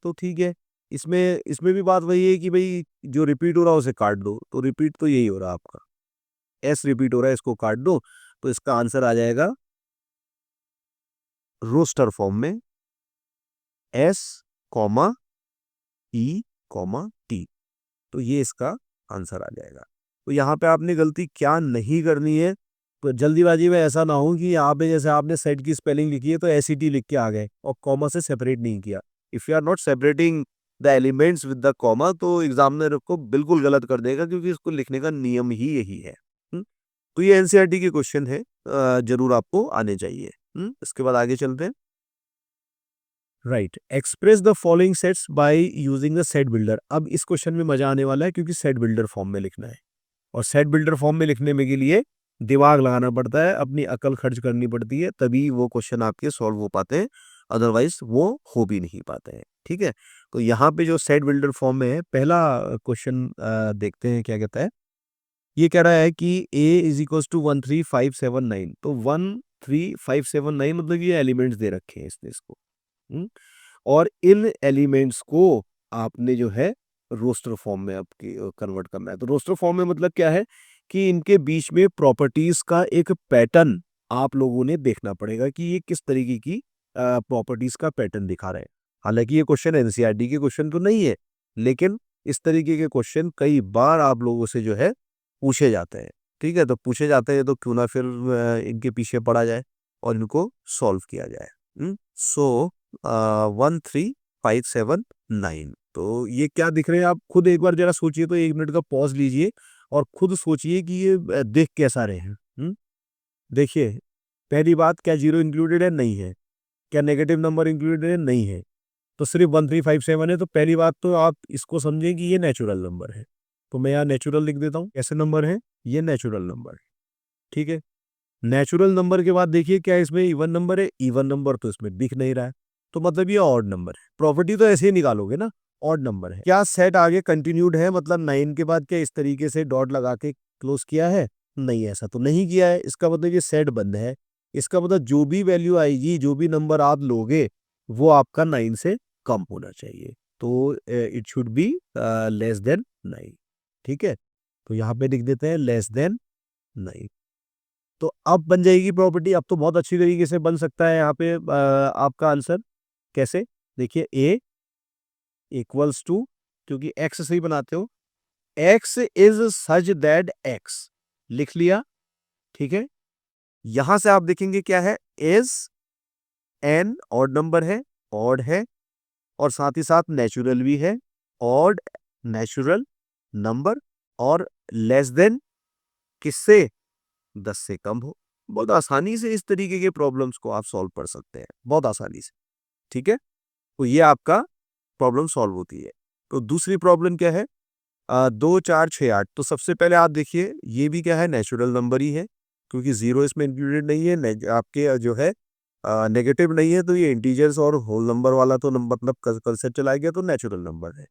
तो ठीक है, इसमें इसमें भी बात वही है कि भाई जो रिपीट हो रहा है उसे काट दो। तो रिपीट तो यही हो रहा है आपका, एस रिपीट हो रहा है, इसको काट दो। तो इसका आंसर आ जाएगा रोस्टर फॉर्म में एस कॉमा ई कॉमा टी। तो ये इसका आंसर आ जाएगा। तो यहाँ पे आपने गलती क्या नहीं करनी है, तो जल्दीबाजी में ऐसा ना हो कि यहाँ पे जैसे आपने सेट की स्पेलिंग लिखी है तो एस-ई-टी लिख के आ गए और कॉमा से सेपरेट नहीं किया। If you are not separating the elements with the comma तो एग्जामिनर को बिल्कुल गलत कर देगा, क्योंकि इसको लिखने का नियम ही यही है। तो ये एनसीईआरटी के क्वेश्चन है, जरूर आपको आने चाहिए। इसके बाद आगे चलते हैं। Right, express the following sets by using the set builder. अब इस क्वेश्चन में मजा आने वाला है क्योंकि सेट बिल्डर फॉर्म में लिखना है और सेट बिल्डर फॉर्म में लिखने में के लिए दिमाग लगाना पड़ता है, अपनी अकल खर्च करनी पड़ती है, तभी वो क्वेश्चन आपके सॉल्व हो पाते हैं, अदरवाइज वो हो भी नहीं पाते हैं, ठीक है। तो यहाँ पे जो सेट बिल्डर फॉर्म में है, पहला क्वेश्चन देखते हैं क्या कहता है। ये कह रहा है कि a इज इक्वल टू 13579। तो 13579 मतलब ये एलिमेंट्स दे रखे हैं इसने इसको। हम्म, और इन एलिमेंट्स को आपने जो है रोस्टर फॉर्म में आपकी कन्वर्ट करना है। तो रोस्टर फॉर्म में मतलब क्या है कि इनके बीच में प्रॉपर्टीज का एक पैटर्न आप लोगों ने देखना पड़ेगा कि ये किस तरीके की प्रॉपर्टीज का पैटर्न दिखा रहे हैं। हालांकि ये क्वेश्चन एनसीईआरटी के क्वेश्चन तो नहीं है, लेकिन इस तरीके के क्वेश्चन कई बार आप लोगों से जो है पूछे जाते हैं, ठीक है। तो पूछे जाते हैं तो क्यों ना फिर इनके पीछे पड़ा जाए और इनको सॉल्व किया जाए। सो 1 3 579। तो ये क्या दिख रहे हैं आप खुद एक बार जरा सोचिए, तो 1 मिनट का पॉज लीजिए और खुद सोचिए कि ये देख कैसा रहे हैं। देखिए, पहली बात, क्या जीरो इंक्लूडेड है? नहीं है। क्या नेगेटिव नंबर इंक्लूडेड है? नहीं है। तो सिर्फ 1357 है। तो पहली बात तो आप इसको समझें कि ये नेचुरल नंबर है। तो मैं यहाँ नेचुरल लिख देता हूँ। कैसे नंबर है? ये नेचुरल नंबर है। ठीक है। नेचुरल नंबर के बाद देखिए, क्या इसमें इवन नंबर है? इवन नंबर तो इसमें दिख नहीं रहा है, तो मतलब ये ऑड नंबर है। प्रॉपर्टी तो ऐसे ही निकालोगे ना, ऑड नंबर है। क्या सेट आगे कंटिन्यूड है? मतलब 9 के बाद क्या इस तरीके से डॉट लगा के क्लोज किया है? नहीं, ऐसा तो नहीं किया है। इसका मतलब ये सेट बंद है। इसका मतलब जो भी वैल्यू आएगी, जो भी नंबर आप लोगे, वो आपका 9 से कम होना चाहिए। तो it should be less than 9। ठीक है, तो यहाँ पे लिख देते हैं लेस देन 9। तो अब बन जाएगी प्रॉपर्टी। अब तो बहुत अच्छी तरीके से बन सकता है यहाँ पे आपका आंसर। कैसे? देखिए, ए इक्वल्स टू, क्योंकि एक्स से ही बनाते हो, x is such that x लिख लिया। ठीक है, यहां से आप देखेंगे क्या है? इज एन ऑड नंबर है, ऑड है, और साथ ही साथ नेचुरल भी है, ऑड नेचुरल नंबर, और लेस देन किससे? 10 से कम हो। बहुत आसानी से इस तरीके के प्रॉब्लम्स को आप सॉल्व कर सकते हैं, बहुत आसानी से। ठीक है, तो ये आपका प्रॉब्लम सॉल्व होती है। तो दूसरी प्रॉब्लम क्या है? 2 4 6 8। तो सबसे पहले आप देखिए, ये भी क्या है? नेचुरल नंबर ही है, क्योंकि जीरो इसमें इंक्लूडेड नहीं है। आपके जो है नेगेटिव नहीं है, तो ये इंटीजर्स और होल नंबर वाला तो मतलब कंसेप्ट चला गया, तो नेचुरल नंबर है।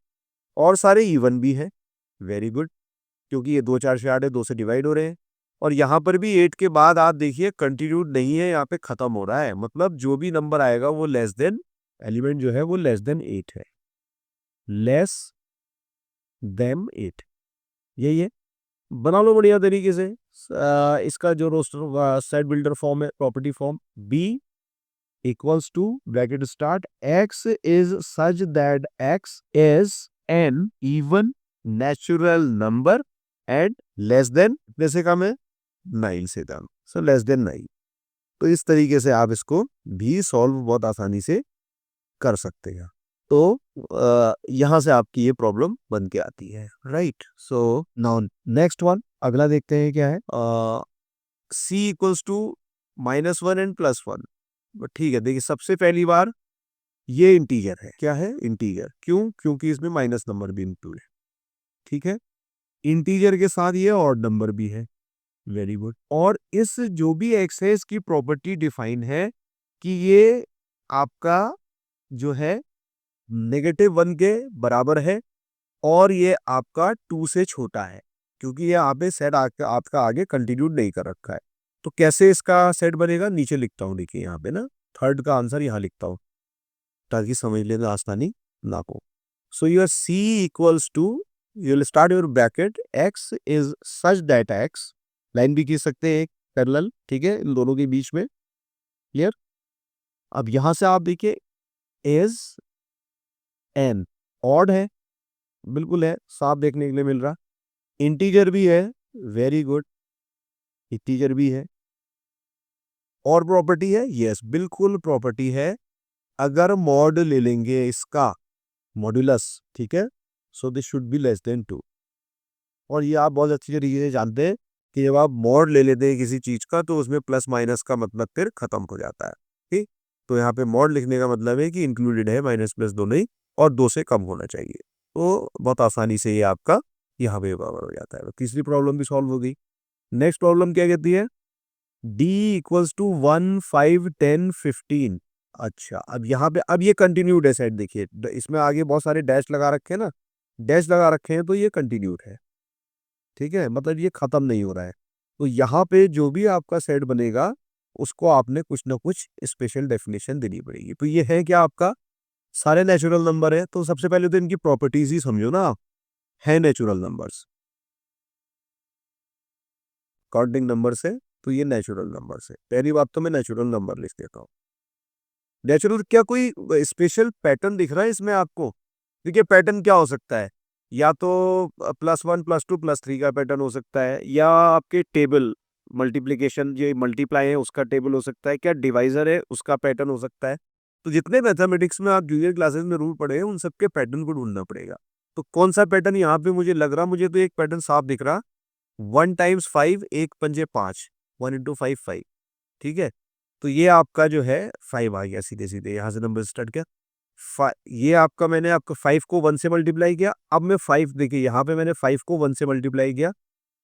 और सारे इवन भी है। वेरी गुड, क्योंकि ये 2 4 6 8 है, 2 से डिवाइड हो रहे हैं। और यहाँ पर भी 8 के बाद आप देखिए कंटिन्यूड नहीं है, यहाँ पे खत्म हो रहा है। मतलब जो भी नंबर आएगा वो लेस देन, एलिमेंट जो है वो लेस देन 8 है। लेस देन 8, यही है। बना लो बढ़िया तरीके से। इसका जो रोस्टर सेट बिल्डर फॉर्म है, property form, B equals to bracket start X is such that x is an even natural number and less than, कितने से कम है? 9 से कम। So less than 9। तो इस तरीके से आप इसको भी सॉल्व बहुत आसानी से कर सकते हैं। तो यहां से आपकी ये प्रॉब्लम बन के आती है, right. So now next one, अगला देखते हैं क्या है। सी इक्वल्स टू -1 एंड +1। ठीक है, देखिए सबसे पहली बार ये इंटीजर है। क्या है? इंटीजर। क्यों? क्योंकि इसमें माइनस नंबर भी इंक्लूड है। ठीक है, इंटीजर के साथ ये ऑड नंबर भी है। Very good. और इस जो भी एक्स है, इसकी प्रॉपर्टी डिफाइन है कि ये आपका जो है -1 के बराबर है, और ये आपका 2 से छोटा है, क्योंकि ये यहाँ पे सेट आपका आगे कंटिन्यूड नहीं कर रखा है। तो कैसे इसका सेट बनेगा? नीचे लिखता हूँ, देखिए यहाँ पे ना, थर्ड का आंसर यहाँ लिखता हूँ ताकि समझ लेना आसानी ना हो। So your C equals to, you will start your bracket, X is such that X, line भी खींच सकते हैं एक पैरेलल, ठीक है, इन दोनों के बीच में। क्लियर? अब यहां से आप देखिए, इज एन ऑड है, बिल्कुल है, साफ देखने के लिए मिल रहा। इंटीजर भी है, वेरी गुड, इंटीजर भी है। और प्रॉपर्टी है? यस, बिल्कुल प्रॉपर्टी है। अगर मॉड ले लेंगे इसका, मॉड्यूलस, ठीक है, so this should be less than 2। और ये आप बहुत अच्छी तरीके से जानते हैं कि जब आप मॉड ले लेते हैं किसी चीज का, तो उसमें प्लस माइनस का मतलब फिर खत्म हो जाता है। ठीक, तो यहाँ पे मॉड लिखने का मतलब है कि इंक्लूडेड है, माइनस प्लस दोनों ही, और 2 से कम होना चाहिए। तो बहुत आसानी से ये आपका यहाँ पे बराबर हो जाता है। तो तीसरी प्रॉब्लम भी सॉल्व हो गई। नेक्स्ट प्रॉब्लम क्या कहती है? d equals to 1 5 10 15। अच्छा, अब यहाँ पे अब ये कंटिन्यूड है सेट। देखिए इसमें आगे बहुत सारे डैश लगा रखे हैं ना, डैश लगा रखे हैं, तो ये कंटिन्यूड है। ठीक है, मतलब ये खत्म नहीं हो रहा है। तो यहाँ पे जो भी आपका सेट बनेगा, उसको आपने कुछ ना कुछ स्पेशल डेफिनेशन देनी पड़ेगी। तो ये है क्या? आपका सारे नेचुरल नंबर है। तो सबसे पहले तो इनकी प्रॉपर्टीज ही समझो ना आप। है नेचुरल नंबर्स, काउंटिंग नंबर से, तो ये नेचुरल नंबर से। पहली बात तो मैं नेचुरल नंबर लिख देता हूँ। नेचुरल, क्या कोई स्पेशल पैटर्न दिख रहा है इसमें आपको? देखिए पैटर्न क्या हो सकता है, या तो +1 +2 +3 का पैटर्न हो सकता है, या आपके टेबल मल्टीप्लिकेशन जो मल्टीप्लाई है उसका टेबल हो सकता है, क्या डिवाइजर है उसका पैटर्न हो सकता है। तो जितने मैथमेटिक्स में आप जूनियर क्लासेस में रूल पढ़े हैं उन सबके पैटर्न को ढूंढना पड़ेगा। तो कौन सा पैटर्न यहाँ पे मुझे लग रहा, मुझे तो एक पैटर्न साफ दिख रहा, 1 टाइम्स 5, एक पंजे 5, 1 इंटू 5 5। ठीक है, तो ये आपका जो है 5 आ गया, सीधे सीधे यहाँ से नंबर स्टार्ट किया। ये आपका, मैंने आपका 5 को 1 से मल्टीप्लाई किया। अब मैं 5, देखिए यहाँ पे मैंने 5 को 1 से मल्टीप्लाई किया,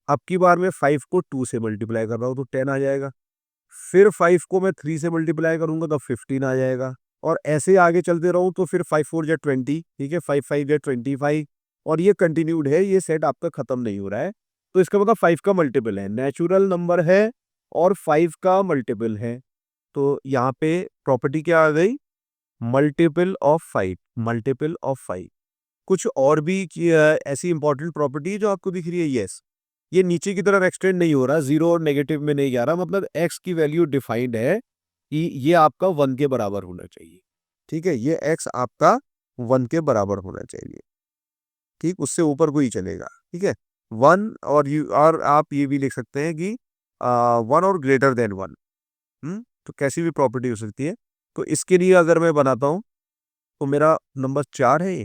अब की बार मैं 5 को 2 से मल्टीप्लाई कर रहा हूँ तो 10 आ जाएगा। फिर 5 को मैं 3 से मल्टीप्लाई करूंगा तो 15 आ जाएगा। और ऐसे आगे चलते रहूं तो फिर 5 4 जा 20, ठीक है, 5 5 जा 25, और ये कंटिन्यूड है, ये सेट आपका खत्म नहीं हो रहा है। तो इसका मतलब 5 का मल्टीपल है, नेचुरल नंबर है और 5 का मल्टीपल है। तो यहाँ पे प्रॉपर्टी क्या आ गई, मल्टीपल ऑफ 5, मल्टीपल ऑफ 5। कुछ और भी ऐसी इंपॉर्टेंट प्रॉपर्टी है जो आपको दिख रही है, यस, ये नीचे की तरफ एक्सटेंड नहीं हो रहा, जीरो और नेगेटिव में नहीं जा रहा, मतलब एक्स की वैल्यू डिफाइंड है कि ये आपका 1 के बराबर होना चाहिए। ठीक है, ये एक्स आपका 1 के बराबर होना चाहिए, ठीक, उससे ऊपर कोई चलेगा। ठीक है, 1, और आप ये भी लिख सकते हैं कि 1 और ग्रेटर देन 1। तो कैसी भी प्रॉपर्टी हो सकती है। तो इसके लिए अगर मैं बनाता हूं तो मेरा नंबर 4 है,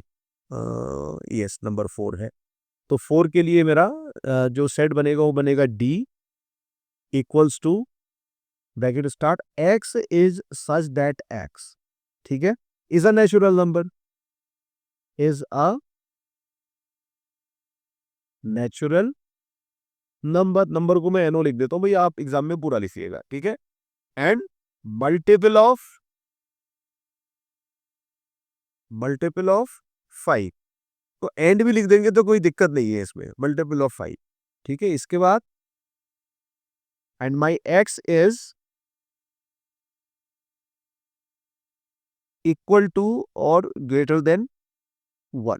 यस नंबर 4 है। तो 4 के लिए मेरा जो सेट बनेगा वो बनेगा D equals to, bracket start, X is such that X, ठीक है, is a natural number, is a natural number. Number को मैं एनओ लिख देता हूं, भैया आप एग्जाम में पूरा लिखिएगा, ठीक है। एंड मल्टीपल ऑफ 5, तो एंड भी लिख देंगे तो कोई दिक्कत नहीं है इसमें, मल्टीपल ऑफ 5। ठीक है, इसके बाद and my X is equal to और ग्रेटर देन 1,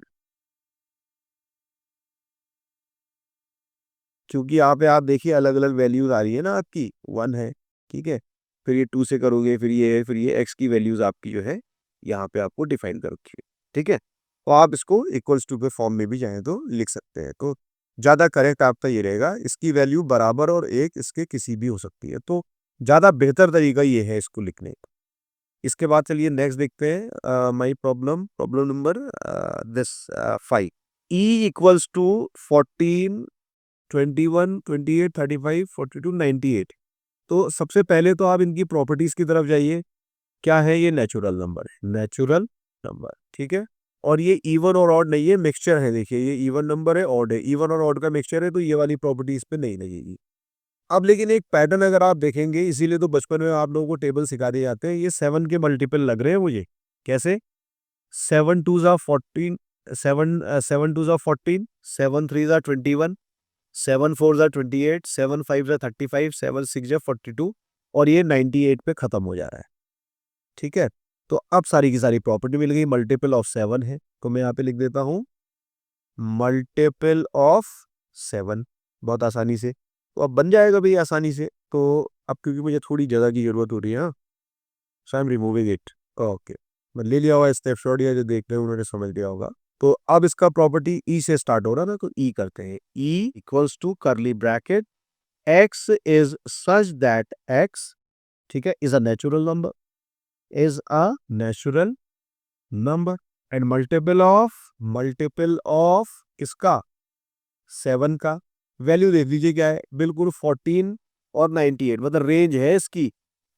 क्योंकि यहाँ पे आप देखिए अलग अलग वैल्यूज आ रही है ना आपकी, 1 है, ठीक है, फिर ये 2 से करोगे, फिर ये है, फिर ये एक्स की वैल्यूज आपकी जो है यहाँ पे आपको डिफाइन कर रखी है। ठीक है, तो आप इसको इक्वल्स टू के फॉर्म में भी चाहें तो लिख सकते हैं, तो ज़्यादा करेक्ट आपका ये रहेगा, इसकी वैल्यू बराबर और एक इसके किसी भी हो सकती है, तो ज़्यादा बेहतर तरीका ये है इसको लिखने का। इसके बाद चलिए नेक्स्ट देखते हैं, my problem number this 5, E equals to 14 21 28 35 42 98। तो सबसे पहले तो आप इनकी प्रॉपर्टीज की तरफ जाइए। क्या है, ये नेचुरल नंबर है, नेचुरल नंबर, ठीक है, और ये इवन और ऑड नहीं है, मिक्सचर है। देखिए ये इवन नंबर है, ऑड है, इवन और ऑड का मिक्सचर है, तो ये वाली प्रॉपर्टी इस पे नहीं लगेगी। अब लेकिन एक पैटर्न अगर आप देखेंगे, इसीलिए तो बचपन में आप लोगों को टेबल सिखा दिए जाते हैं, ये 7 के मल्टीपल लग रहे हैं मुझे। कैसे, 7 2 जा 14, 7 2 जा 14, 7 3 जा 21, 7 4 जा 28, 7 5 जा 35, 7 6 जा 42, और ये 98 पे खत्म हो जा रहा है। ठीक है, तो अब सारी की सारी प्रॉपर्टी मिल गई, मल्टीपल ऑफ 7 है, तो मैं यहाँ पे लिख देता हूँ मल्टीपल ऑफ 7, बहुत आसानी से, तो अब बन जाएगा भाई आसानी से। तो अब क्योंकि मुझे थोड़ी जगह की जरूरत हो रही है, so I am removing it, okay, मैं ले लिया हुआ स्नैपशॉट, या जो देख रहे हैं उन्होंने समझ लिया होगा। तो अब इसका प्रॉपर्टी ई से स्टार्ट हो रहा है ना, तो ई करते हैं, E equals to curly bracket, X is such that X, ठीक है, is a natural number, is a natural number, and multiple of किसका, 7 का। वैल्यू देख लीजिए क्या है, बिल्कुल 14 और 98, मतलब रेंज है इसकी,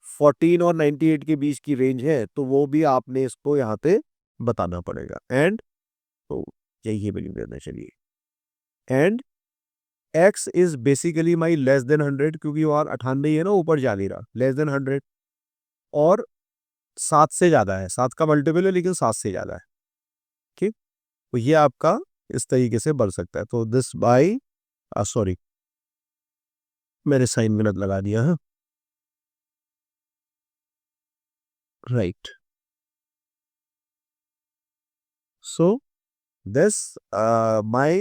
14 और 98 के बीच की रेंज है, तो वो भी आपने इसको यहाँ पे बताना पड़ेगा। एंड तो यही वैल्यू देना, चलिए, and x is basically my less than 100, क्योंकि वहां 98 ही है ना, ऊपर जा नहीं रहा, लेस देन 100, और 7 से ज्यादा है, 7 का मल्टीपल है लेकिन 7 से ज्यादा है। ठीक, तो ये आपका इस तरीके से बन सकता है। तो दिस बाई, सॉरी मैंने साइन गलत लगा दिया है, right, so this my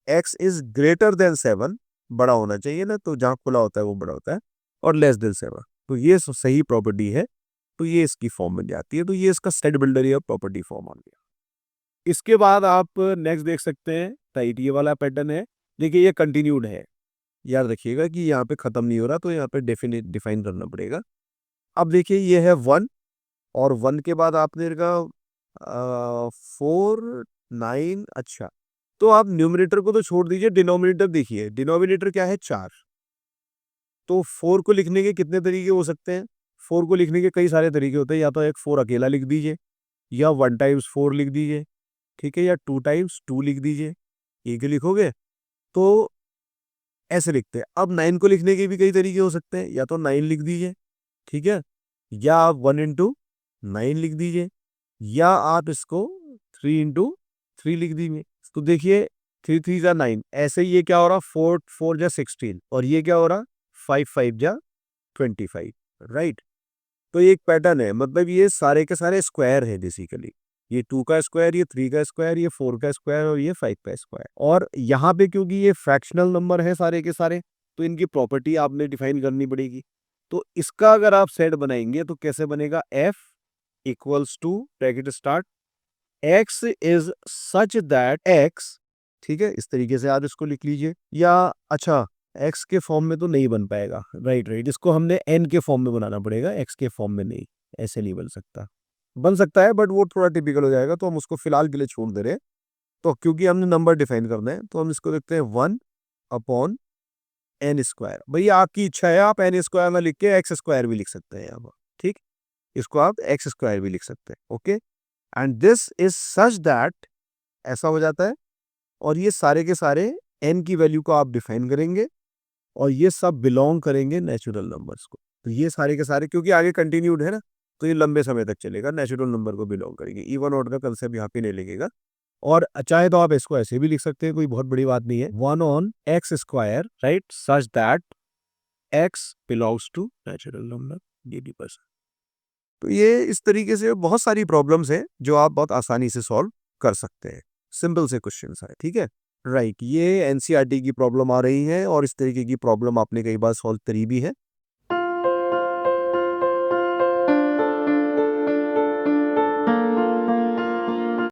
X is greater then 7, बड़ा होना चाहिए ना, तो जहां खुला होता है वो बड़ा होता है, और लेस देन 7, तो ये सही प्रॉपर्टी है, तो ये इसकी फॉर्म बन जाती है, तो ये इसका सेट बिल्डर या प्रॉपर्टी फॉर्म आ गया। इसके बाद आप नेक्स्ट देख सकते हैं, राइट, ये वाला पैटर्न है, देखिए ये कंटिन्यूड है, याद रखिएगा कि यहाँ पे खत्म नहीं हो रहा, तो यहाँ पे डेफिनेट डिफाइन करना पड़ेगा। अब देखिए ये है 1, और 1 के बाद आपने रखा 4 9। अच्छा, तो आप न्यूमरेटर को तो छोड़ दीजिए, डिनोमिनेटर देखिए। डिनोमिनेटर क्या है? 4। तो 4 को लिखने के कितने तरीके हो सकते हैं? 4 को लिखने के कई सारे तरीके होते हैं। या तो एक 4 अकेला लिख दीजिए, या 1 टाइम्स 4 लिख दीजिए, ठीक है, या 2 टाइम्स 2 लिख दीजिए। ये क्यों लिखोगे? तो ऐसे लिखते हैं। अब 9 को लिखने के भी कई तरीके हो सकते हैं। या तो 9 लिख दीजिए, ठीक है, या आप 1 इंटू 9 लिख दीजिए, या आप इसको 3 इंटू 3 लिख दीजिए। तो देखिए, 3 3 जा 9, ऐसे ही ये क्या हो रहा? 4 4 जा 16, और ये क्या हो रहा? 5 5 जा 25, राइट। तो ये एक पैटर्न है, मतलब ये सारे के सारे स्क्वायर है बेसिकली। ये 2 का स्क्वायर, ये 3 का स्क्वायर, ये 4 का स्क्वायर, और ये 5 का स्क्वायर। और यहाँ पे क्योंकि ये फ्रैक्शनल नंबर है सारे के सारे, तो इनकी प्रॉपर्टी आपने डिफाइन करनी पड़ेगी। तो इसका अगर आप सेट बनाएंगे तो कैसे बनेगा? f equals to bracket start x is such that x, ठीक है, इस तरीके से आप इसको लिख लीजिए। या अच्छा, x के फॉर्म में तो नहीं बन पाएगा, राइट राइट, इसको हमने n के फॉर्म में बनाना पड़ेगा, x के फॉर्म में नहीं, ऐसे नहीं बन सकता। बन सकता है बट वो थोड़ा टिपिकल हो जाएगा, तो हम उसको फिलहाल के लिए छोड़ दे रहे हैं। तो क्योंकि हमने नंबर डिफाइन करना है, तो हम इसको देखते हैं 1 अपॉन एन स्क्वायर। भैया आपकी इच्छा है, आप एन स्क्वायर में लिख के एक्स स्क्वायर भी लिख सकते हैं यहाँ पर, ठीक, इसको आप एक्स स्क्वायर भी लिख सकते हैं, okay. And this is such that, ऐसा हो जाता है। और ये सारे के सारे एन की वैल्यू को आप डिफाइन करेंगे, और ये सब बिलोंग करेंगे नेचुरल नंबर्स को। तो ये सारे के सारे, क्योंकि आगे कंटिन्यूड है ना, तो ये लंबे समय तक चलेगा, नेचुरल नंबर को बिलोंग करेंगे। इवन ऑर्डर का कंसेप्ट यहाँ पे नहीं लगेगा। और चाहे तो आप इसको ऐसे भी लिख सकते हैं, कोई बहुत बड़ी बात नहीं है। 1 on X square, right, such that X belongs to natural number, ये भी बस। तो ये इस तरीके से बहुत सारी प्रॉब्लम्स हैं जो आप बहुत आसानी से सॉल्व कर सकते हैं। सिंपल से क्वेश्चंस है, ठीक है, राइट। ये एनसीईआरटी की प्रॉब्लम आ रही है, और इस तरीके की प्रॉब्लम आपने कई बार सॉल्व करी भी है।